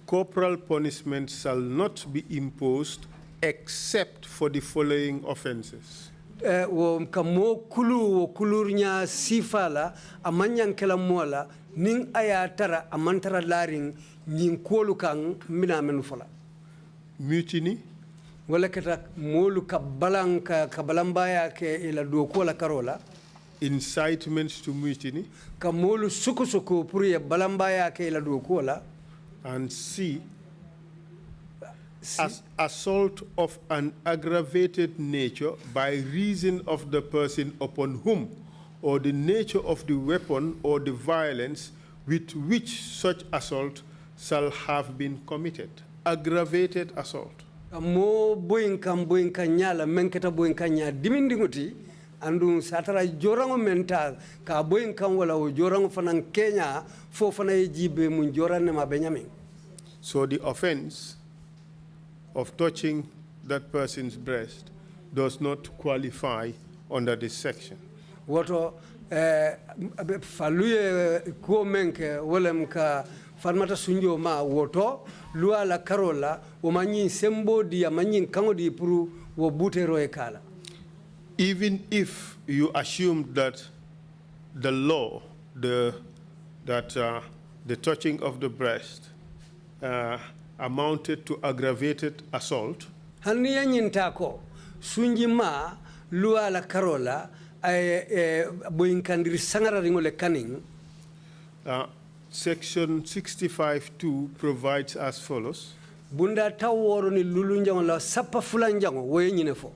Corporal punishment shall not be imposed except for the following offenses. Wo kamo kulu wo kulurnya sifala amanyan kala mola ning aya tara amantara laring nyin kolu kang mina men fola. Mutiny. Wala kata molu ka balambaya ke ila do kola karola. Incitement to mutiny. Ka molu suku pour ye balambaya ke ila do kola. And C. Assault of an aggravated nature by reason of the person upon whom, or the nature of the weapon or the violence with which such assault shall have been committed. Aggravated assault. Mo boyin kan nyala menketa boyin kan nya dimindinguti andu satara jorango mental ka boyin kan wala o jorango fanan Kenya fo fanay jibe mun joranne ma benyamin. So the offense of touching that person's breast does not qualify under this section. Woto faluye ko menke wolem ka farmata sunjo ma woto lua la karola o manyi sembo dia manyi kango di puru wo butero e kala. Even if you assume that the law, the touching of the breast amounted to aggravated assault, hanni yanyinta ko sunji ma lua la karola boyinkandiri sangara ringole kaning. Section 65(2) provides as follows. Bunda taworo ni lulunjango la sapa fulanjango woye nyine fo.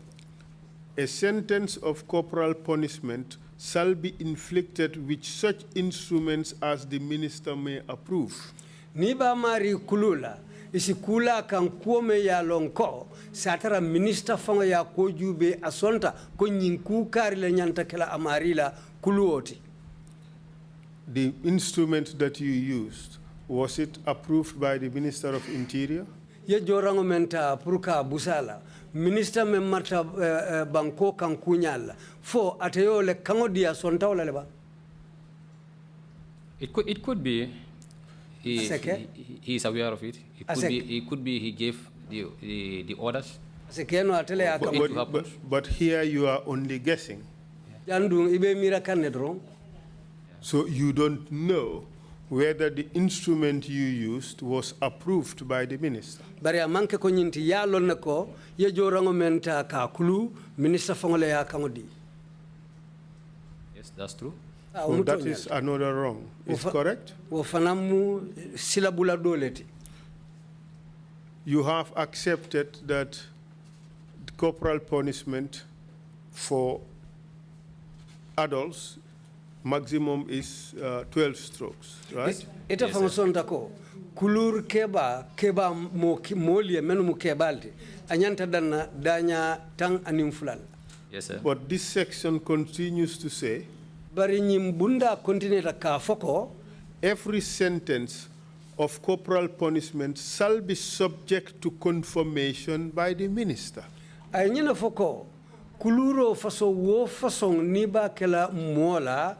A sentence of corporal punishment shall be inflicted with such instruments as the minister may approve. Ni ba mari kulula isi kula kan kuome ya lonko satara minister fango ya ko jube asonta ko nyinku kari le nyanta kala amarila kuluoti. The instrument that you used, was it approved by the Minister of Interior? Ye jorango menta purka busala minister me marta banko kan kunyala fo ateyo le kango dia sonta wala leba. It could be he is aware of it. It could be he gave the orders. But here you are only guessing. So you don't know whether the instrument you used was approved by the minister. Yes, that's true. So that is another wrong. Is correct? You have accepted that corporal punishment for adults maximum is 12 strokes, right? Ita famusonta ko kulur keba molie menu mu kebalti anyanta danya tang animfulal. Yes, sir. But this section continues to say bari nyimbunda continue ka foko every sentence of corporal punishment shall be subject to confirmation by the minister. Ay nyina foko kuluro faso wo faso niba kela mola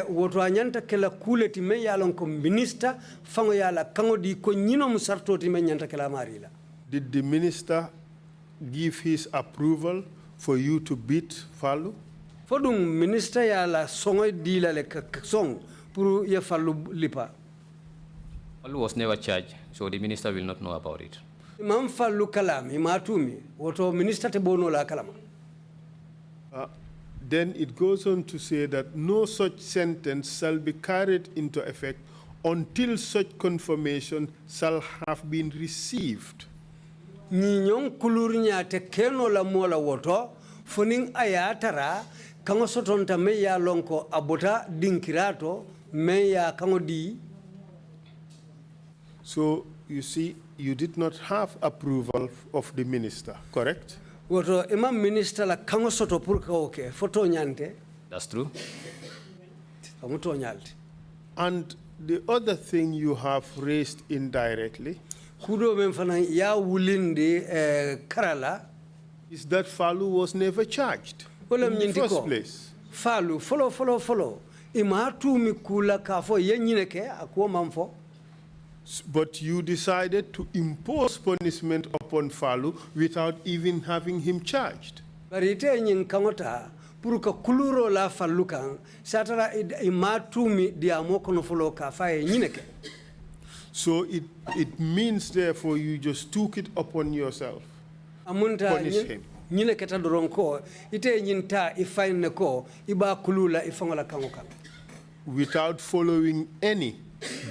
woto anyanta kela kuleti me yalon ko minister fango yala kango di ko nyino musartoti me nyanta kela marila. Did the minister give his approval for you to beat Falu? Fodum minister yala songoy dila le song pour ye Falu lipa. Falu was never charged, so the minister will not know about it. Imam Falu kalam imatumi woto minister te bono la kalama. Then it goes on to say that no such sentence shall be carried into effect until such confirmation shall have been received. Nyong kulurnya te keno la mola woto funing ayatara kango sotonta me ya lonko abota dinkirato me ya kango di. So you see, you did not have approval of the minister, correct? Woto imam minister la kango soto purka oke foto nyante. That's true. And the other thing you have raised indirectly. kudo men fana ya wulindi karala is that Falu was never charged in the first place. Falu follow ima tumi kula kafo yenyineke akwo mamfo. But you decided to impose punishment upon Falu without even having him charged. Barite nyin kangota puruka kuluro la falukan satara ima tumi diamo kono follow ka faye nyineke. So it means therefore you just took it upon yourself. Amunta punish him. Nyineke ta doronko ite nyinta ifaine ko iba kulula ifangola kangoka. Without following any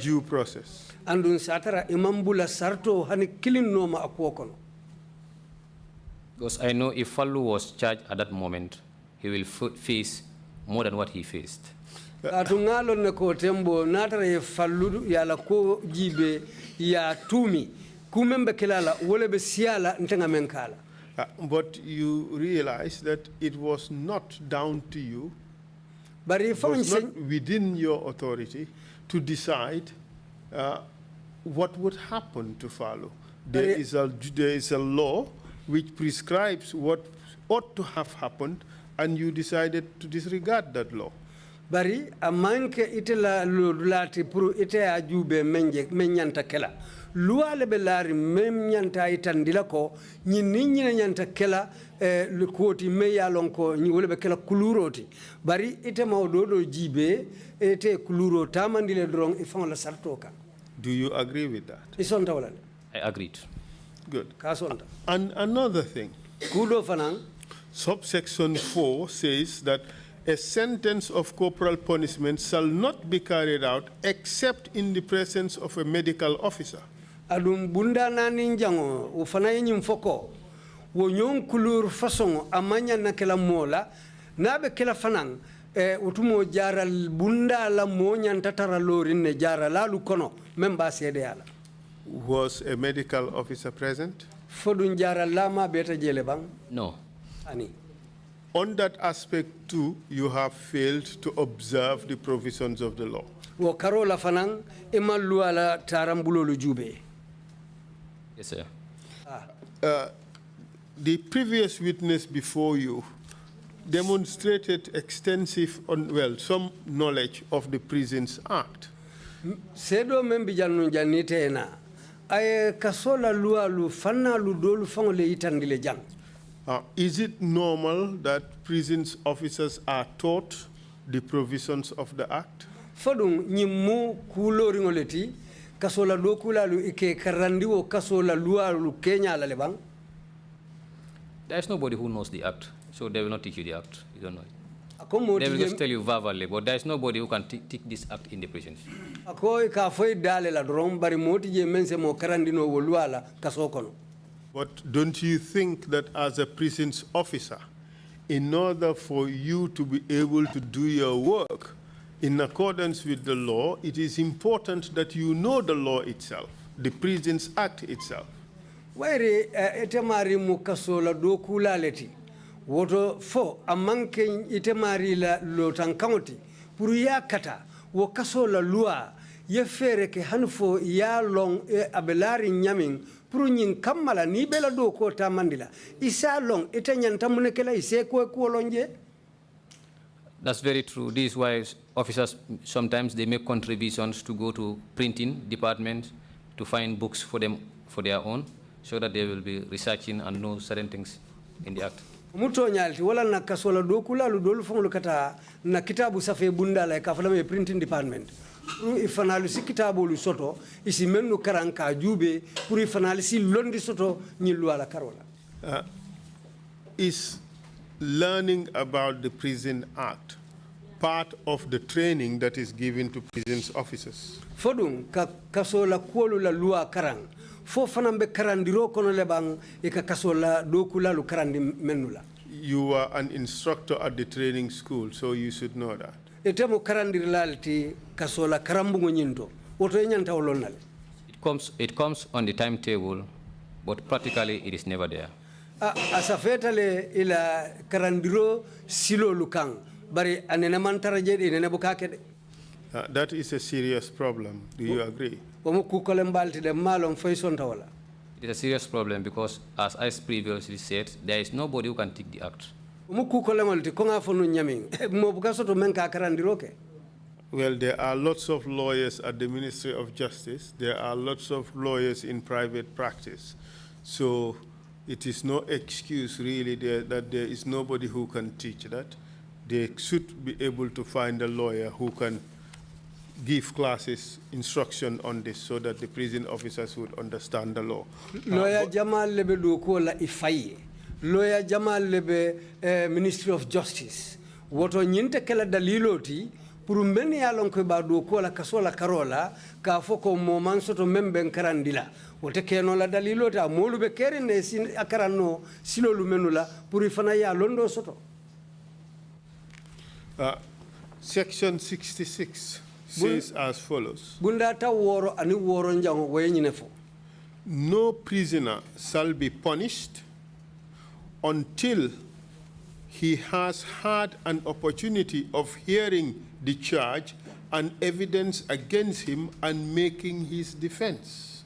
due process. Andun satara imambula sarto hani killing noma akwokono. Because I know if Fallu was charged at that moment, he will face more than what he faced. Atungalo ne ko tembo natara ye Fallu ya la ko jibe ya tumi kumembe kelala wole be siala ntenga menkala. But you realize that it was not down to you. But it was not within your authority to decide what would happen to Falu. There is a law which prescribes what ought to have happened, and you decided to disregard that law. Bari amanke itela lati puru ite ajube menyanta kela. Luale belari menyanta itandila ko nyini nyanta kela lukoti meya lonko nyolebe kela kuluroti. Bari ite maudodo jibe ite kuluro tamandile drong ifang la sartoka. Do you agree with that? Isonta wala. I agreed. Good. Kasonta. And another thing. Kudo fanang. Subsection 4 says that a sentence of corporal punishment shall not be carried out except in the presence of a medical officer. Adum bunda nani njango ufana yenyi mfoko wonyon kulur fasongo amanya na kela mola nabe kela fanang utumo jara bunda la monya ntatara lori ne jara la lukono memba sede ala. Was a medical officer present? Fodun jara lama beta jele bang? No. Ani. On that aspect too, you have failed to observe the provisions of the law. Wo karola fanang imalu ala tarambulo lujube. Yes, sir. The previous witness before you demonstrated extensive, some knowledge of the Prisons Act. Sedo membi janu janite na ay kasola lualu fanna lu dolu fangole itandile jang. Is it normal that prisons officers are taught the provisions of the act? Fodung nyimu kulo ringoleti kasola dokula lu ike karandiwo kasola lualu Kenya la lebang. There is nobody who knows the act, so they will not teach you the act. You don't know it. Ako They will just tell you verbally, but there is nobody who can teach this act in the prisons. Ako ka foi dale la drom bari moti je mense mo karandino wo luala kasokono. But don't you think that as a prisons officer, in order for you to be able to do your work in accordance with the law, it is important that you know the law itself, the Prisons Act itself? Wairi etemari mu kasola dokula leti. Woto fo amanke itemari la lotankangoti puru ya kata wo kasola lua ye fere ke hanfo ya long abelari nyamin puru nyin kamala ni bela do ko tamandila isa long itanyanta munekela ise ko lonje. That's very true. This is why officers sometimes they make contributions to go to printing departments to find books for them for their own, so that they will be researching and know certain things in the act. Muto nyalti wala na kasola dokula lu dolu fonglu kata na kitabu safe bunda la kafala me printing department. Ifanalu si kitabu lu soto isi menu karanka jube pour ifanalu si londi soto nyilu ala karola. Is learning about the Prison Act part of the training that is given to prisons officers? Fodung kasola kuolu la lua karang. Fo fanambe karandiro kono lebang ika kasola dokula lu karandi menula. You are an instructor at the training school, so you should know that. Etemo karandirilati kasola karambungo nyinto. Woto enyanta olonale. It comes on the timetable, but practically it is never there. Asafetale ila karandiro silo lukang bari anene mantara jedi nene bukakede. That is a serious problem. Do you agree? It is a serious problem because, as I previously said, there is nobody who can take the act. Well, there are lots of lawyers at the Ministry of Justice. There are lots of lawyers in private practice. So it is no excuse really that there is nobody who can teach that. They should be able to find a lawyer who can give classes, instruction on this so that the prison officers would understand the law. Lawyer Jamal lebe do ko la ifaye. Lawyer Jamal lebe Ministry of Justice. Woto nyinte kala daliloti pour meni yalon ko ba do ko la kasola karola ka foko mo mansoto membe karandila. Wote keno la daliloti amolu be kerene sin akarano silolu menula pour ifana ya londo soto. Section 66 says as follows. No prisoner shall be punished until he has had an opportunity of hearing the charge and evidence against him and making his defense.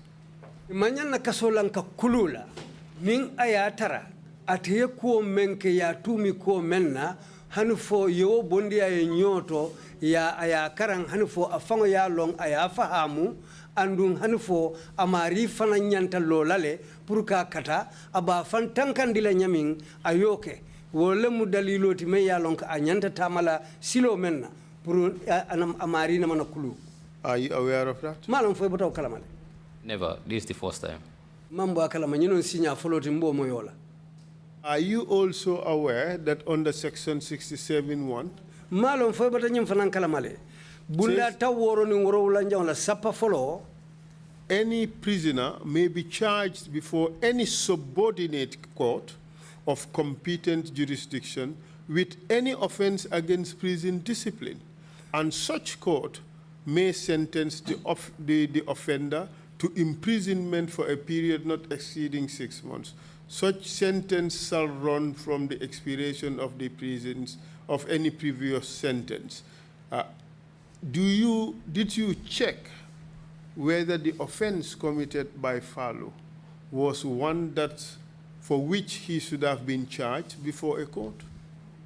Imanyana kasolanka kulula ning ayatara atiye kuo menke ya tumi kuo menna hanufo yo bondia ye nyoto ya aya karang hanufo afango ya long aya fahamu andung hanufo amari fana nyanta lolale puruka kata aba fan tankandila nyaming ayoke wole mu daliloti me ya long anyanta tamala silo menna puru amari na manakulu. Are you aware of that? Malon fo botaw kalamale. Never. This is the first time. Mambo akalama nyino sinya foloti mbo moyola. Are you also aware that under Section 67(1), malon fo bata nyim fanan kalamale bunda taworo ni woro ulanja la sapa follow, any prisoner may be charged before any subordinate court of competent jurisdiction with any offense against prison discipline, and such court may sentence the offender to imprisonment for a period not exceeding 6 months. Such sentence shall run from the expiration of the prisons of any previous sentence. Did you check whether the offense committed by Fallo was one for which he should have been charged before a court?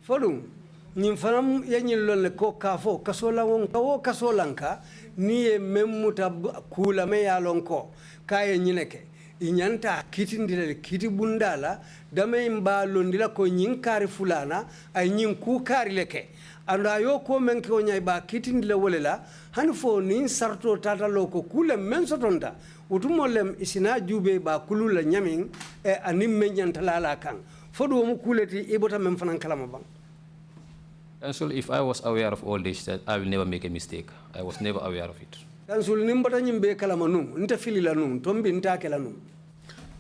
Folum nyimfanam yanyillo le ko kafo kasola won kawo kasolanka ni e memmuta kula me yalonko kaye nyineke inyanta kitindile kiti bundala dame imba londila ko nyinkari fulana ay nyinku kari leke anda yo ko menke onya ba kitindile wolela hanfo ni sarto tata loko kule mensotonda utumolem isina jube ba kulula nyamin e anim menyanta lala kan fodo mu kuleti ibota mem fanan kalama bang. Counsel, if I was aware of all this, that I will never make a mistake. I was never aware of it.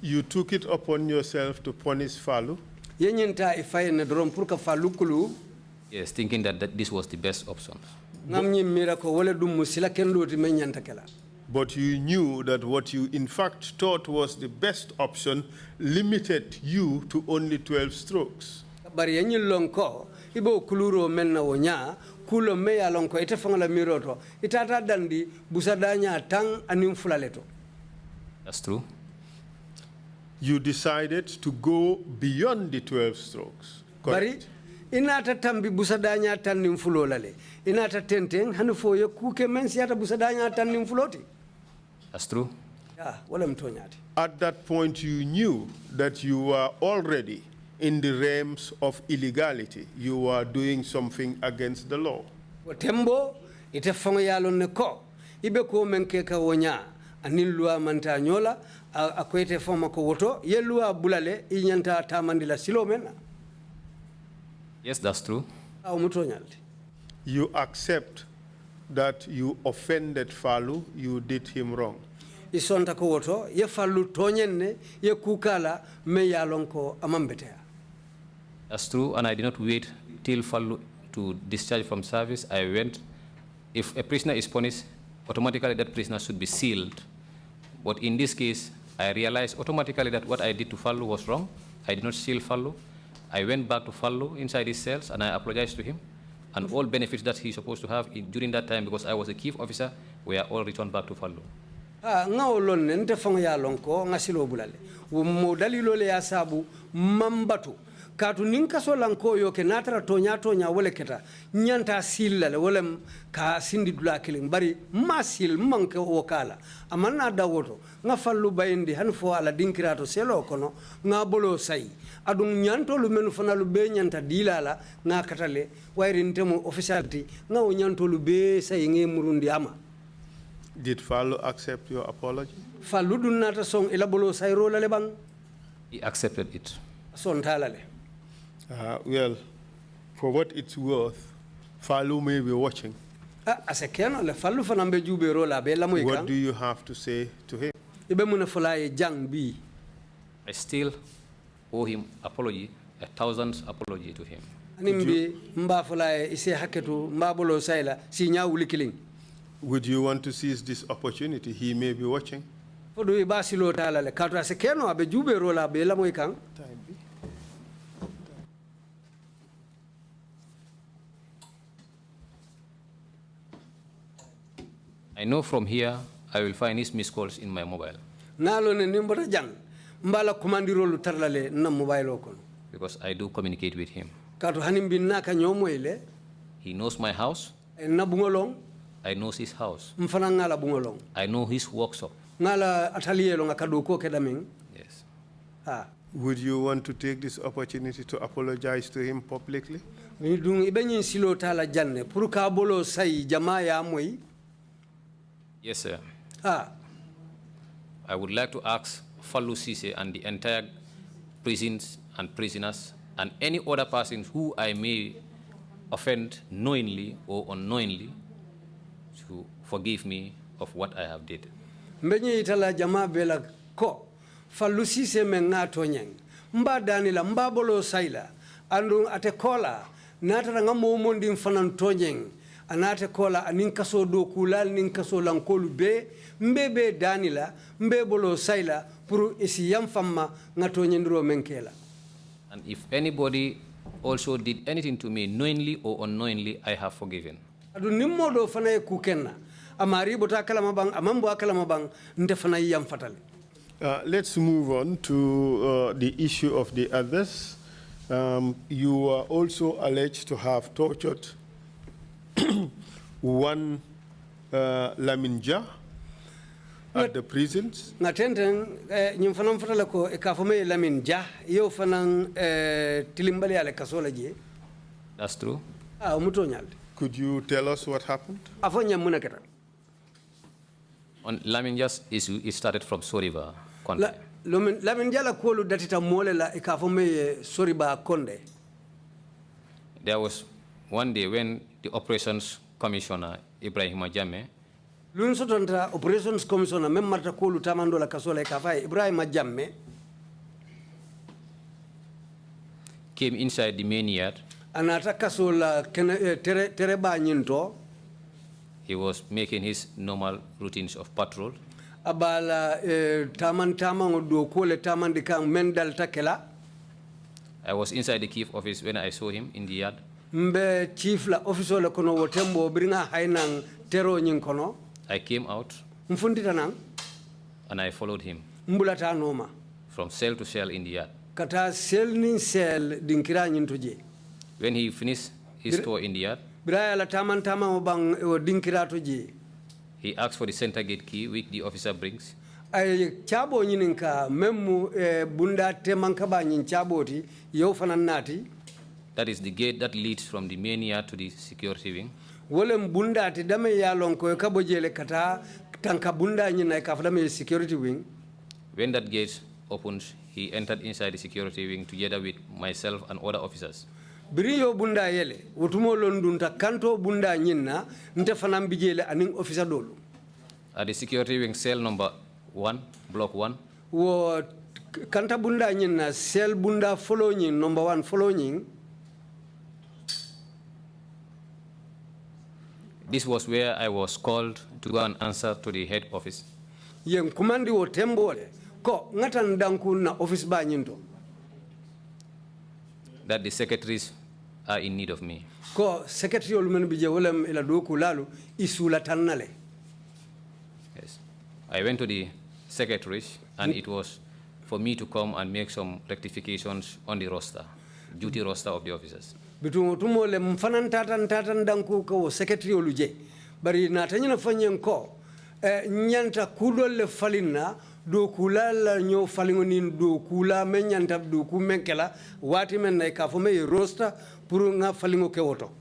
You took it upon yourself to punish Fallu? Yes, thinking that this was the best option. But you knew that what you in fact thought was the best option limited you to only 12 strokes. Ibo kuluro menna wonya kulo meya lonko ite fangala miroto itata dandi busadanya tang anim fulaleto. That's true. You decided to go beyond the 12 strokes. Correct? Bari inata tambi busadanya tanim fulolale inata tenteng hanufo ye kuke mensi ata busadanya tanim fuloti. That's true. Yeah, wala mtonyati. At that point you knew that you were already in the realms of illegality. You were doing something against the law. Tembo ite fango yalo neko ibe ko menke ka wonya anil loi manta nyola akwete fama ko woto ye loi bulale inyanta tamandila silo mena. Yes, that's true. You accept that you offended Fallu, you did him wrong. Isonta ko woto ye Fallu tonyenne ye kukala me yalonko amambetea. That's true, and I did not wait till Fallu to discharge from service. I went. If a prisoner is punished, automatically that prisoner should be sealed. But in this case, I realized automatically that what I did to Fallu was wrong. I did not seal Fallu. I went back to Fallu inside his cells, and I apologized to him. And all benefits that he's supposed to have during that time, because I was a chief officer, were all returned back to Fallu. Nga olon nte fong ya lonko nga silo bulale. Mo dalilo le ya sabu mambatu. Katu ninka so lanko yo ke natara tonya wole keta nyanta silla le wole ka sindi dula kiling bari masil manke wakala amanna dawoto nga Fallu bayindi hanfo ala dinkirato selo kono nga bolo sai adun nyanto lu menu fana lu be nyanta dilala nga katale wayri ntemu officiality nga o nyanto lu be sai nge murundi ama. Did Fallu accept your apology? Fallu dun nata song ila bolo sai rola le bang. He accepted it. Son talale. Well, for what it's worth, Fallu may be watching. What do you have to say to him? I still owe him apology, 1,000 apology to him. Would you want to seize this opportunity? He may be watching. I know from here I will find his missed calls in my mobile. Because I do communicate with him. He knows my house. I know his house. I know his workshop. Yes. Would you want to take this opportunity to apologize to him publicly? Yes, sir. I would like to ask Fallu Cisse and the entire prisons and prisoners and any other persons who I may offend knowingly or unknowingly to forgive me of what I have did. Mbenye itala jamaa bela ko Fallu Cisse mengato nyeng mba danila mba bolo saila andu atekola natara ngamo mondi mfanan tonyeng anate kola aninkaso do kulal ninkaso lankolu be mbebe danila mbebolo saila puru isi yamfamma ngato nyendro menkela. And if anybody also did anything to me knowingly or unknowingly, I have forgiven. Adu nimmo do fana kukenna amari bota kala mabang amambo akala mabang nte fana yam fatale. Let's move on to the issue of the others. You are also alleged to have tortured one Laminja at the prisons. Natenten nyimfanam fatala ko ekafome Laminja yo fanan tilimbali ale kasola je. That's true. Could you tell us what happened? On Laminja's issue, it started from Soriba, Konde. Laminja la kuolu datita mole la ekafome Soriba Konde. There was one day when the Operations Commissioner, Ibrahim Jame, Operations Commissioner, Memmarta Kulu Tamando la Kasola Kafai, Ibrahim Jame, came inside the main yard. He was making his normal routines of patrol. Abala taman do kole taman dikang mendal takela. I was inside the chief office when I saw him in the yard. Mbe chief la officer la kono wotembo bringa hainang tero nyin kono. I came out mfundita nang and I followed him mbulata noma from cell to cell in the yard. Kata cell nin cell dinkira nyin toje. When he finished his tour in the yard, braya la taman bang dinkira toje. He asked for the center gate key which the officer brings. Ay chabo nyininka memu bunda te mankaba nyin chaboti yo fananati. That is the gate that leads from the main yard to the security wing. Wolem bunda te dame yalon ko kabojele kata tanka bunda nyina kafdame security wing. When that gate opened, he entered inside the security wing together with myself and other officers. Biriyo bunda yele wotumo londunta kanto bunda nyina nte fanam bijele aning officer dolu. At the security wing cell number 1, block 1. Wo kanta bunda nyina cell bunda following number 1 following. This was where I was called to go and answer to the head office. Yen kumandi wo tembole ko ngatan danku na office ba nyinto. That the secretaries are in need of me. Ko secretary olumen bije wolem ila doku lalu isula tannale. Yes. I went to the secretary, and it was for me to come and make some rectifications on the roster, duty roster of the officers. Bitu tumole mfanan tatan danku ko secretary oluje. Bari na tanyina fanyen ko nyanta kudol le falina do kula la nyo falingo nin do kula men nyanta do ku menkela wati men nay ka fome roster pour nga falingo ke woto.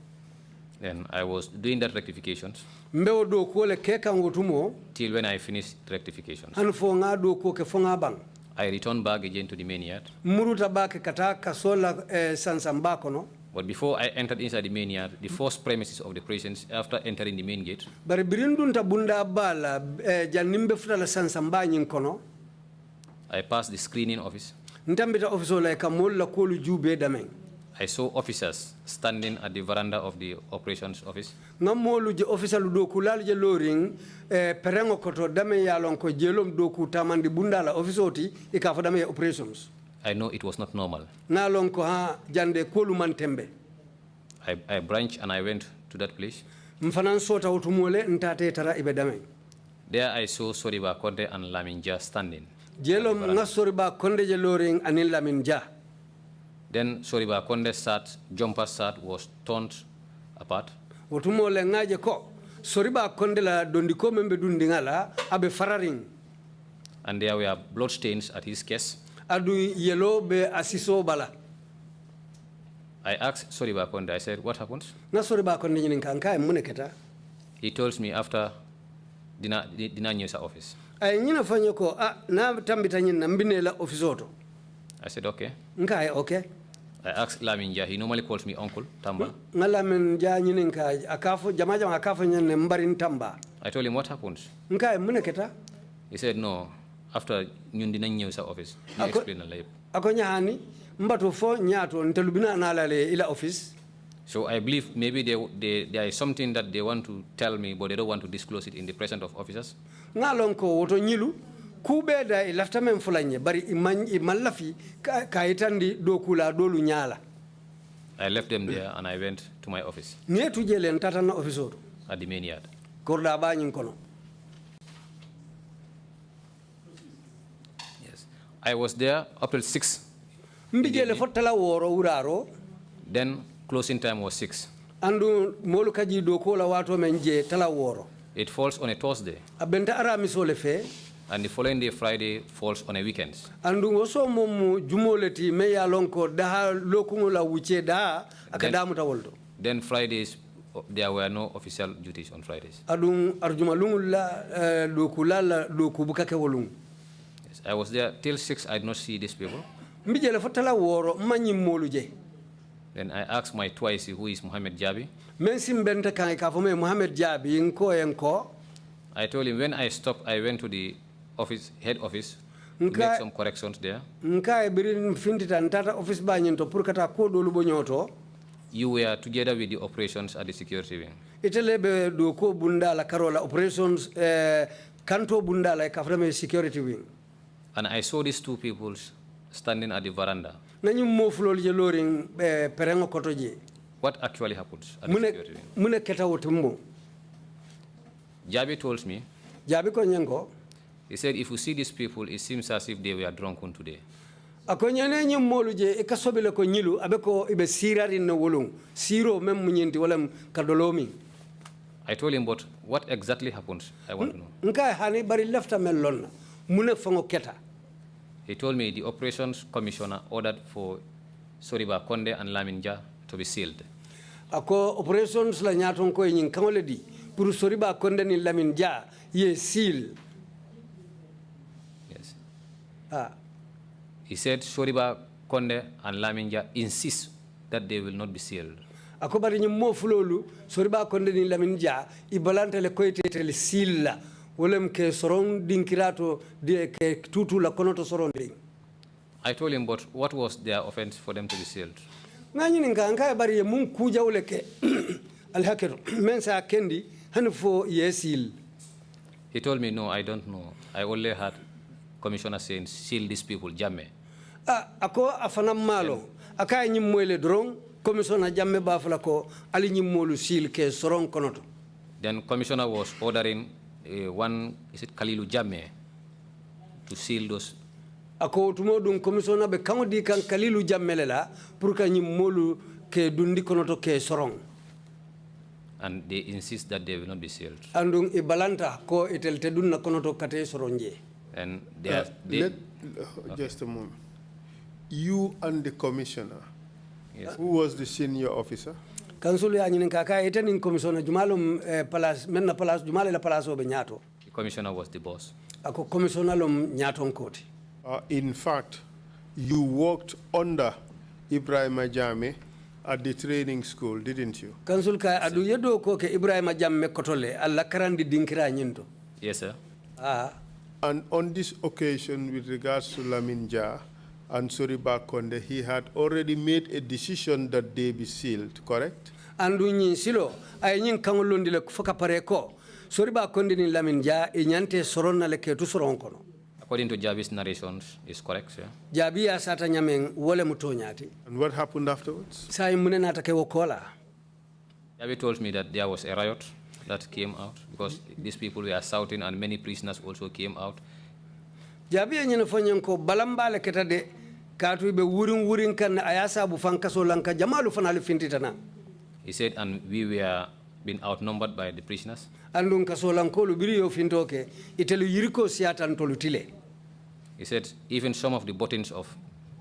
Then I was doing that rectifications Mbeo do ko le ke kan wotumo till when I finished rectifications. an fo nga do ko ke fo nga bang. I returned back again to the main yard. Muruta ba ke kata kasola sansamba kono. But before I entered inside the main yard, the first premises of the prisons, after entering the main gate, Bari birindun ta bunda bala janimbe futala sansamba nyin kono. I passed the screening office. Ntambita office la ka mol la kolu jube dameng. I saw officers standing at the veranda of the operations office. Ngamolu je officer lu doku lal je loring perengo koto dame yalon ko jelom doku tamandi bundala office oti e ka fadame operations. I know it was not normal. Na lon ko ha jande kolu man tembe. I branched and I went to that place. Mfanan sota utumole ntate tara ibe dame. There I saw Soriba Konde and Laminja standing. Jelom ngasoriba konde je loring anil laminja. Then Soriba Konde's jumper shirt was torn apart. Utumole ngaje ko soriba konde la dondiko membe dundingala abe fararing. And there were blood stains at his chest. Adu yellow be asiso bala. I asked Soriba Konde, I said, what happened? Na soriba konde nyinin kanka muneketa. He told me after Dina News office. Ay nyina fanyo ko na tambita nyina mbine la office oto. I said, okay. Nka okay. I asked Laminja, he normally calls me Uncle Tamba. Ngalamin ja nyinin ka akafo jama akafo nyane mbarin tamba. I told him, what happened? Nka muneketa. He said, no, after Dina News office. He explained a little. Ako nyahani mbato fo nyato ntelubina nalale ila office. So I believe maybe there is something that they want to tell me, but they don't want to disclose it in the presence of officers. Ngalon ko woto nyilu kubeda ilafta men fulanye bari imallafi ka itandi dokula dolu nyala. I left them there and I went to my office. Nietu jele ntata na office oto. At the main yard. Korda ba nyin kono. Yes. I was there up till 6. Mbijele fotala woro uraro. Then closing time was 6. Andu molu kaji dokola wato menje tala woro. It falls on a Thursday. Abenta ara misole fe. And the following day, Friday, falls on a weekend. Andu ngoso momu jumoleti me ya lonko daha lokungula wuche daha akadamu tawoldo. Then Fridays, there were no official duties on Fridays. Adung arjuma lungula dokulala dokubukake wolung. Yes, I was there till 6. I did not see these people. Mbijele fotala woro manyi moluje. Then I asked my twice, who is Muhammad Jabi. Mensim benta kan ka fome Muhammad Jabi enko. I told him when I stopped, I went to the office, head office, to make some corrections there. Nka birin findita ntata office banyento pour kata ko dolu bonyoto. You were together with the operations at the security wing. Itelebe do ko bunda la karola operations kanto bunda la kaframe security wing. And I saw these two people standing at the veranda. Nanyu mo fulol je loring perengo kotoje. What actually happened at the security wing? Mune keta wotumbo. Jabi told me. Jabi ko nyengo. He said, if you see these people, it seems as if they were drunken today. Akonyane nyum moluje e kasobele ko nyilu abeko ibe sirari no wolung. Siro mem munyenti wala kadolomi. I told him, but what exactly happened? I want to know. Nka hani bari lefta melon. Mune fango keta. He told me the operations commissioner ordered for Soriba Konde and Laminja to be sealed. Ako operations la nyaton ko nyin kangole di pour Soriba Konde ni Laminja ye seal. Yes. Ah. He said Soriba Konde and Laminja insist that they will not be sealed. Ako bari nyum mo fulolu Soriba Konde ni Laminja ibalante le koyte le seal la. Wolem ke soron dinkirato de ke tutu la konoto soron ding. I told him, but what was their offense for them to be sealed? Ngani nka bari mun kuja wole ke al hakiru men sa kendi hanfo yesil. He told me, no, I don't know. I only heard commissioner saying, seal these people, jamme. Ako afana malo. Aka nyimwele drong commissioner jamme bafula ko ali nyimmolu sil ke soron konoto. Then commissioner was ordering one, is it Kalilu Jamme, to seal those. Ako tumo dum commissioner be kangodi kan Kalilu Jamme la pour ka nyimmolu ke dundi konoto ke soron. And they insist that they will not be sealed. Andung ibalanta ko itel te dunna konoto kate soronje. And just a moment. You and the commissioner, yes. Who was the senior officer? Council ya nyinin kaka etenin commissioner jumalum palas menna palas jumale la palaso be nyato. The commissioner was the boss. Ako commissioner lom nyaton koti. In fact, you worked under Ibrahim Ajame at the training school, didn't you? Council ka adu yedo ko ke Ibrahim Ajame kotole alla karandi dinkira nyinto. Yes, sir. And on this occasion, with regards to Lamin Jah and Soriba Konde, he had already made a decision that they be sealed, correct? Andu nyi silo ay nyin kangolondi le foka pare ko Soriba Konde ni Lamin Jah e nyante soronna le ketu soron kono. According to Jabi's narrations, is correct, sir. Jabi ya sata nyameng wole mutonyati. And what happened afterwards? Sai munena take wokola. Jabi told me that there was a riot that came out because these people were shouting and many prisoners also came out. Jabi ya nyina fonyen ko balambale ketade katu be wurin kan ayasa bu fankaso lanka jamalu fanale fintitana. He said, and we were being outnumbered by the prisoners. Andun kaso lankolu biriyo fintoke itelu yiriko siatan tolutile. He said even some of the buttons of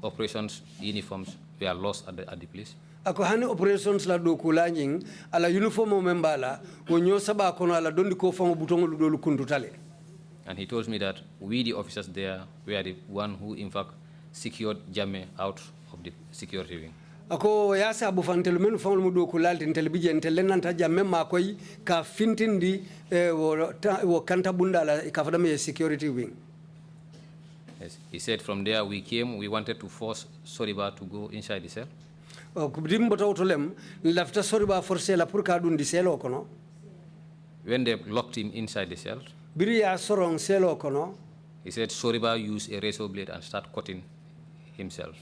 operations uniforms were lost at the place. Ako hani operations la do kulanying ala uniformo membala wonyo saba kono ala dondi ko fango butongolu dolu kundutale. And he told me that we, the officers there, were the one who, in fact, secured Jammeh out of the security wing. Ako yasa bu fantelu men fangol mudo kulalti intelibije intellenanta Jammeh makoy ka fintindi wo kanta bundala ikafadame security wing. Yes. He said from there we came, we wanted to force Soriba to go inside the cell. When they locked him inside the cell, he said Soriba used a razor blade and started cutting himself.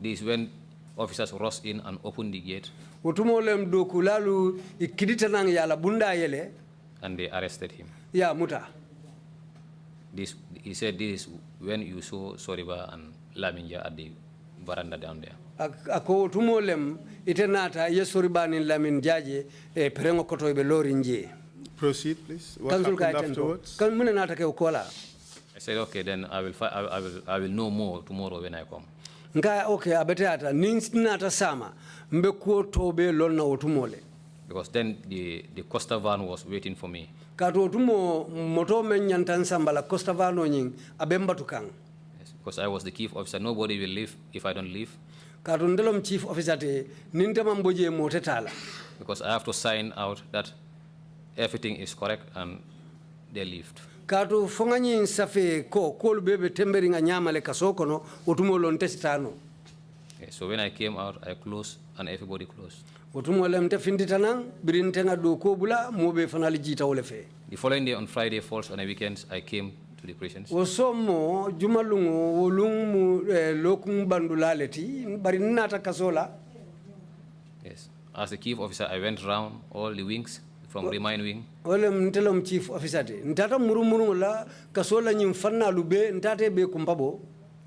This when officers rushed in and opened the gate. And they arrested him. Yeah, muta. This, he said this is when you saw Soriba and Laminja at the veranda down there. Ako tumolem itenata Soriba ni Laminjaje perengo koto ibe lori nje. Proceed, please. What happened afterwards? I said, okay, then I will know more tomorrow when I come. Nka okay abeteata ninsinata sama mbekuo tobe lonna otumole. Because then the Costa van was waiting for me. Kato tumo moto menyantan sambala Costa vano nying abemba tukang. Yes, because I was the chief officer. Nobody will leave if I don't leave. Kato ndelom chief officer te nintema mboje motetala. Because I have to sign out that everything is correct and they left. Kato fonganyi safe ko kol bebe temberinga nyama le kasokono otumo lontestano. Yes, so when I came out, I closed and everybody closed. The following day on Friday falls on a weekend, I came to the prisons. Yes. As the chief officer, I went around all the wings from Remind Wing. Chief officer.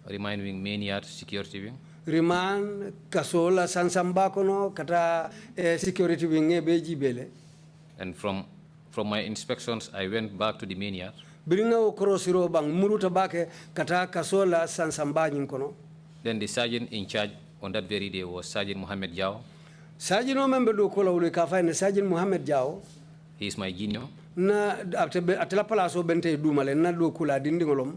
Remind Wing, Main Yard, Security Wing. Riman kasola sansambakono kata security wing beji bele. And from my inspections, I went back to the main yard. Biringa okorosiro bang muruta bake kata kasola sansambanyin kono. Then the sergeant in charge on that very day was Sergeant Mohammed Jao. Sergeant no member do kola ule kafa ne Sergeant Mohammed Jao. He is my junior. Na atela palaso bente dumale na do kula dindingolom.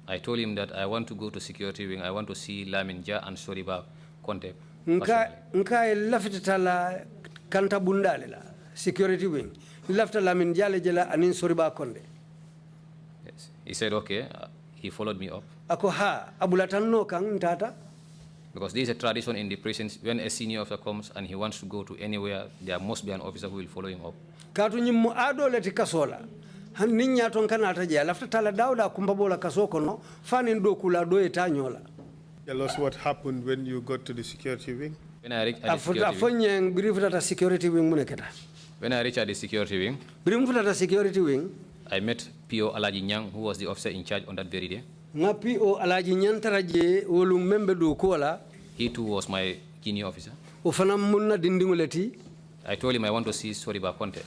I told him that I want to go to security wing. I want to see Lamin Jah and Soriba Conte. Nka lafitala kanta bundale la security wing. Lafta Lamin Jah jela anin Soriba Conte. Yes. He said okay. He followed me up. Ako ha abulatan no kang tata. Because there is a tradition in the prisons when a senior officer comes and he wants to go to anywhere, there must be an officer who will follow him up. Katu nyimu ado leti kasola. han ninya ton kanata je lafta tala dawda kumbabola kasoko no fanin do kula do etanyola. Tell us what happened when you got to the security wing. When I reached at the security wing, when I reached at the security wing, I met P.O. Alaji Nyang, who was the officer in charge on that very day. He too was my junior officer. I told him I want to see Soriba Conte.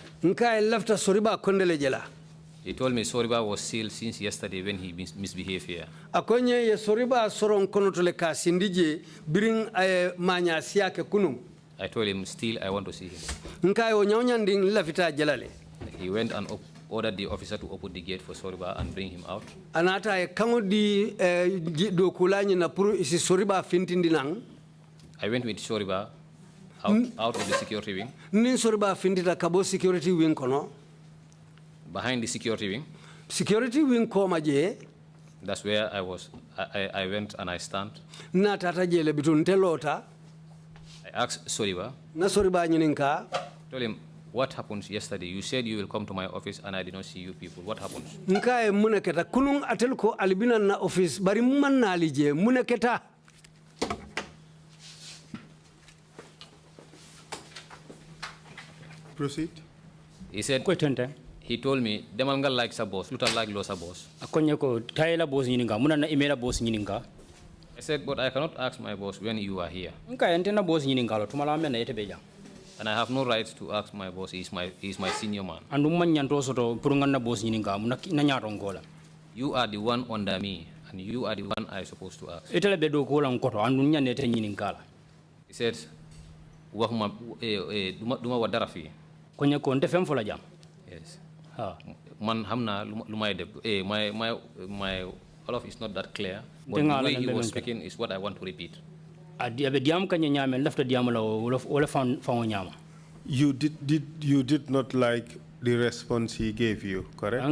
He told me Soriba was sealed since yesterday when he misbehaved here. Akonye ye Soriba soron kono tole ka sindije biring manya siake kunum. I told him still I want to see him. Nkai o nyawnyanding lafita jalale. He went and ordered the officer to open the gate for Soriba and bring him out. Anata e kango di do kulani na puru isi Soriba fintindinang. I went with Soriba out of the security wing. Nin Soriba fintita kabo security wing kono. Behind the security wing. Security wing koma je. That's where I was. I went and I stand. Na tata je le bitun telota. I asked Soriba. Na Soriba nyininka. Told him, what happened yesterday? You said you will come to my office and I did not see you people. What happened? Nka e muneketa kunung atelko albina na office bari manna alije muneketa. Proceed. He said. He told me, "Demalga like sa boss, luta like lo sa boss." I said, "But I cannot ask my boss when you are here. And I have no right to ask my boss. He's my senior man. You are the one under me, and you are the one I'm supposed to ask." He said, "Duma wadara fi." Yes. Man hamna lumay deb. My Olaf is not that clear, but the way he was speaking is what I want to repeat. You did not like the response he gave you, correct?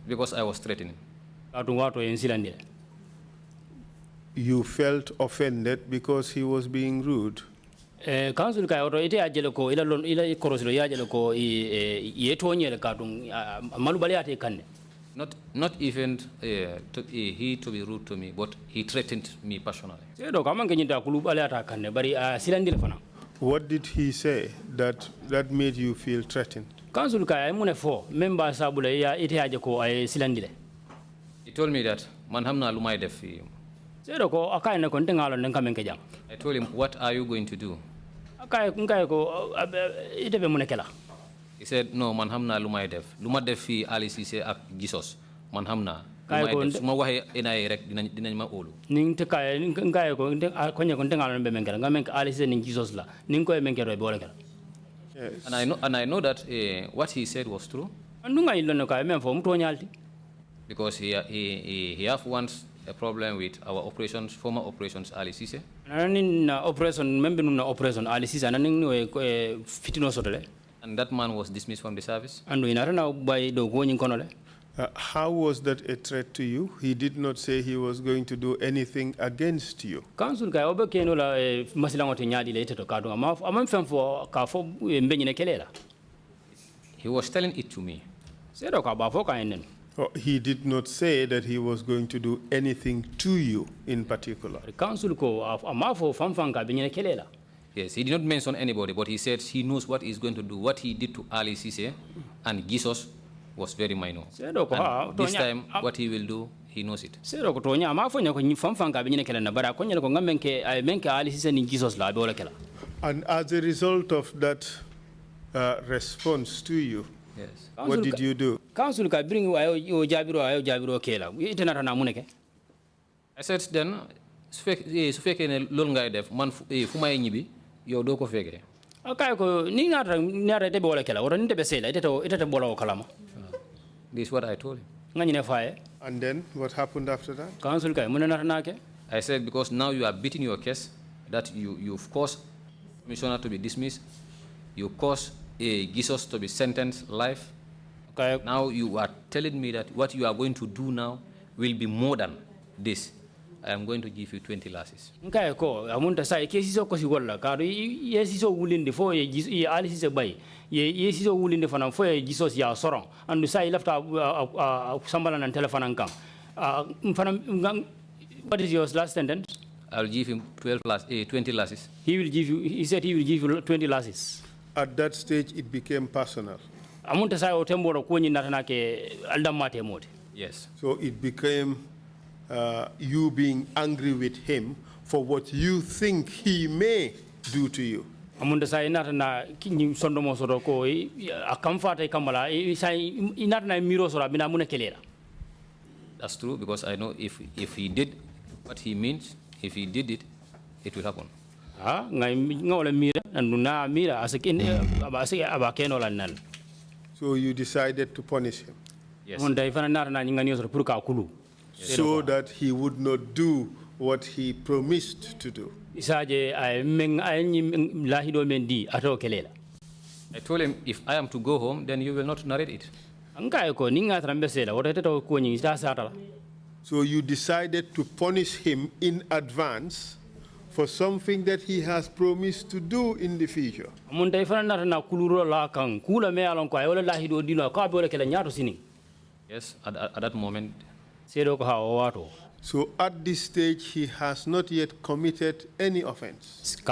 Because I was threatening. You felt offended because he was being rude. Council ka oro ite ajelo ko ila korosilo ya ajelo ko yetonyele kadung malubali ate kanne. Not even he to be rude to me, but he threatened me personally. Sedo kama ngenyita kulubali ata kanne bari silandile fana. What did he say that made you feel threatened? Council ka mune fo member sabule ya ite aje ko silandile. He told me that man hamna lumay def. I told him, "What are you going to do?" He said, "No, man hamna lumay def. Luma def fi Ali Cisse ak Jesus. Man hamna. Suma waxe NIA rek dinañ ma olu." Yes. And I know that what he said was true. Because he have once a problem with our former operations Ali Cisse. And that man was dismissed from the service. How was that a threat to you? He did not say he was going to do anything against you. He was telling it to me. He did not say that he was going to do anything to you in particular. Yes, he did not mention anybody, but he said he knows what he's going to do. What he did to Ali Cisse and Jesus was very minor. And this time, what he will do, he knows it. And as a result of that response to you, yes, what did you do? Council ka bring ayo jabiro kela. Itenata na muneke. I said then, su fekkee ne loolu ngay def man fu may ñibi yow doo ko fekkee. Okay ko ni nata tebe wala kela wala ni tebe sela itete bola kalama. This is what I told him. Ngani ne faye. And then what happened after that? Council ka mun nata nake. I said because now you are beating your case that you've caused commissioner to be dismissed, you caused Jesus to be sentenced life. Now you are telling me that what you are going to do now will be more than this. I am going to give you 20 lashes. Nkai ko amunta sai ke siso ko si wala ka ye siso wulinde fo ye ali siso bay ye siso wulinde fana fo ye jiso ya soron andu sai lafta sambala nan telephone kan fana what is your last sentence? I'll give him 20 lashes. He said he will give you 20 lashes. At that stage, it became personal. Amunta sai o tembo ko ni natana ke aldamate mode. Yes. So it became you being angry with him for what you think he may do to you. Amunda sai natana kinyi sondo mo soro ko akamfata kamala sai inatana miro soro bina muna kelela. That's true, because I know if he did what he means, if he did it, it will happen. So you decided to punish him? Yes. So that he would not do what he promised to do. I told him, if I am to go home, then you will not narrate it. So you decided to punish him in advance for something that he has promised to do in the future. Yes, at that moment. So at this stage, he has not yet committed any offense. The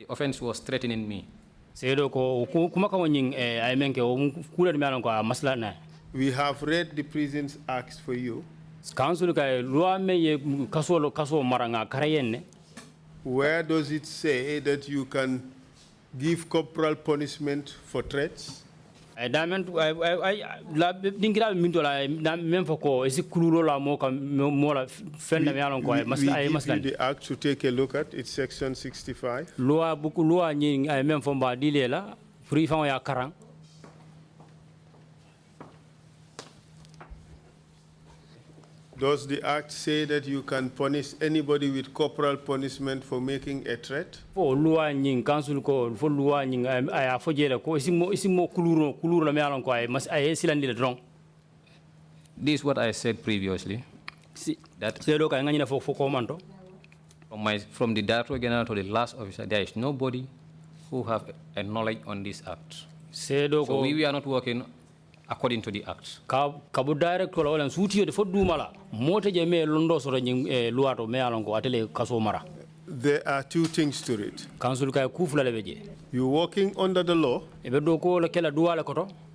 offense was threatening me. We have read the prison's acts for you, where does it say that you can give corporal punishment for threats? If you read the act to take a look at, it's section 65. Does the act say that you can punish anybody with corporal punishment for making a threat? This is what I said previously. That from the Director General to the last officer, there is nobody who have a knowledge on this act. So we are not working according to the act. There are two things to it. You're working under the law,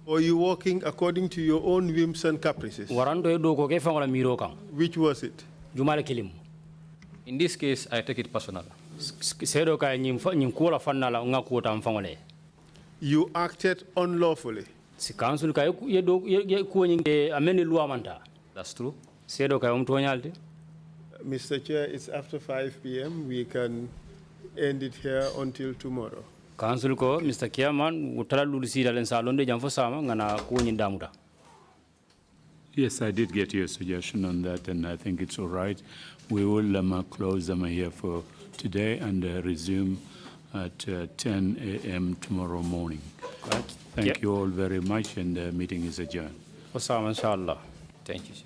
or you're working according to your own whims and caprices. Which was it? In this case, I take it personal. You acted unlawfully. That's true. Mr. Chair, it's after 5 p.m. We can end it here until tomorrow. Council ko Mr. Chairman utara lulisi dalen salonde jamfo sama ngana kuonyi damuda. Yes, I did get your suggestion on that, and I think it's all right. We will close them here for today and resume at 10 a.m. tomorrow morning. Thank you all very much, and the meeting is adjourned. Inshallah. Thank you, sir.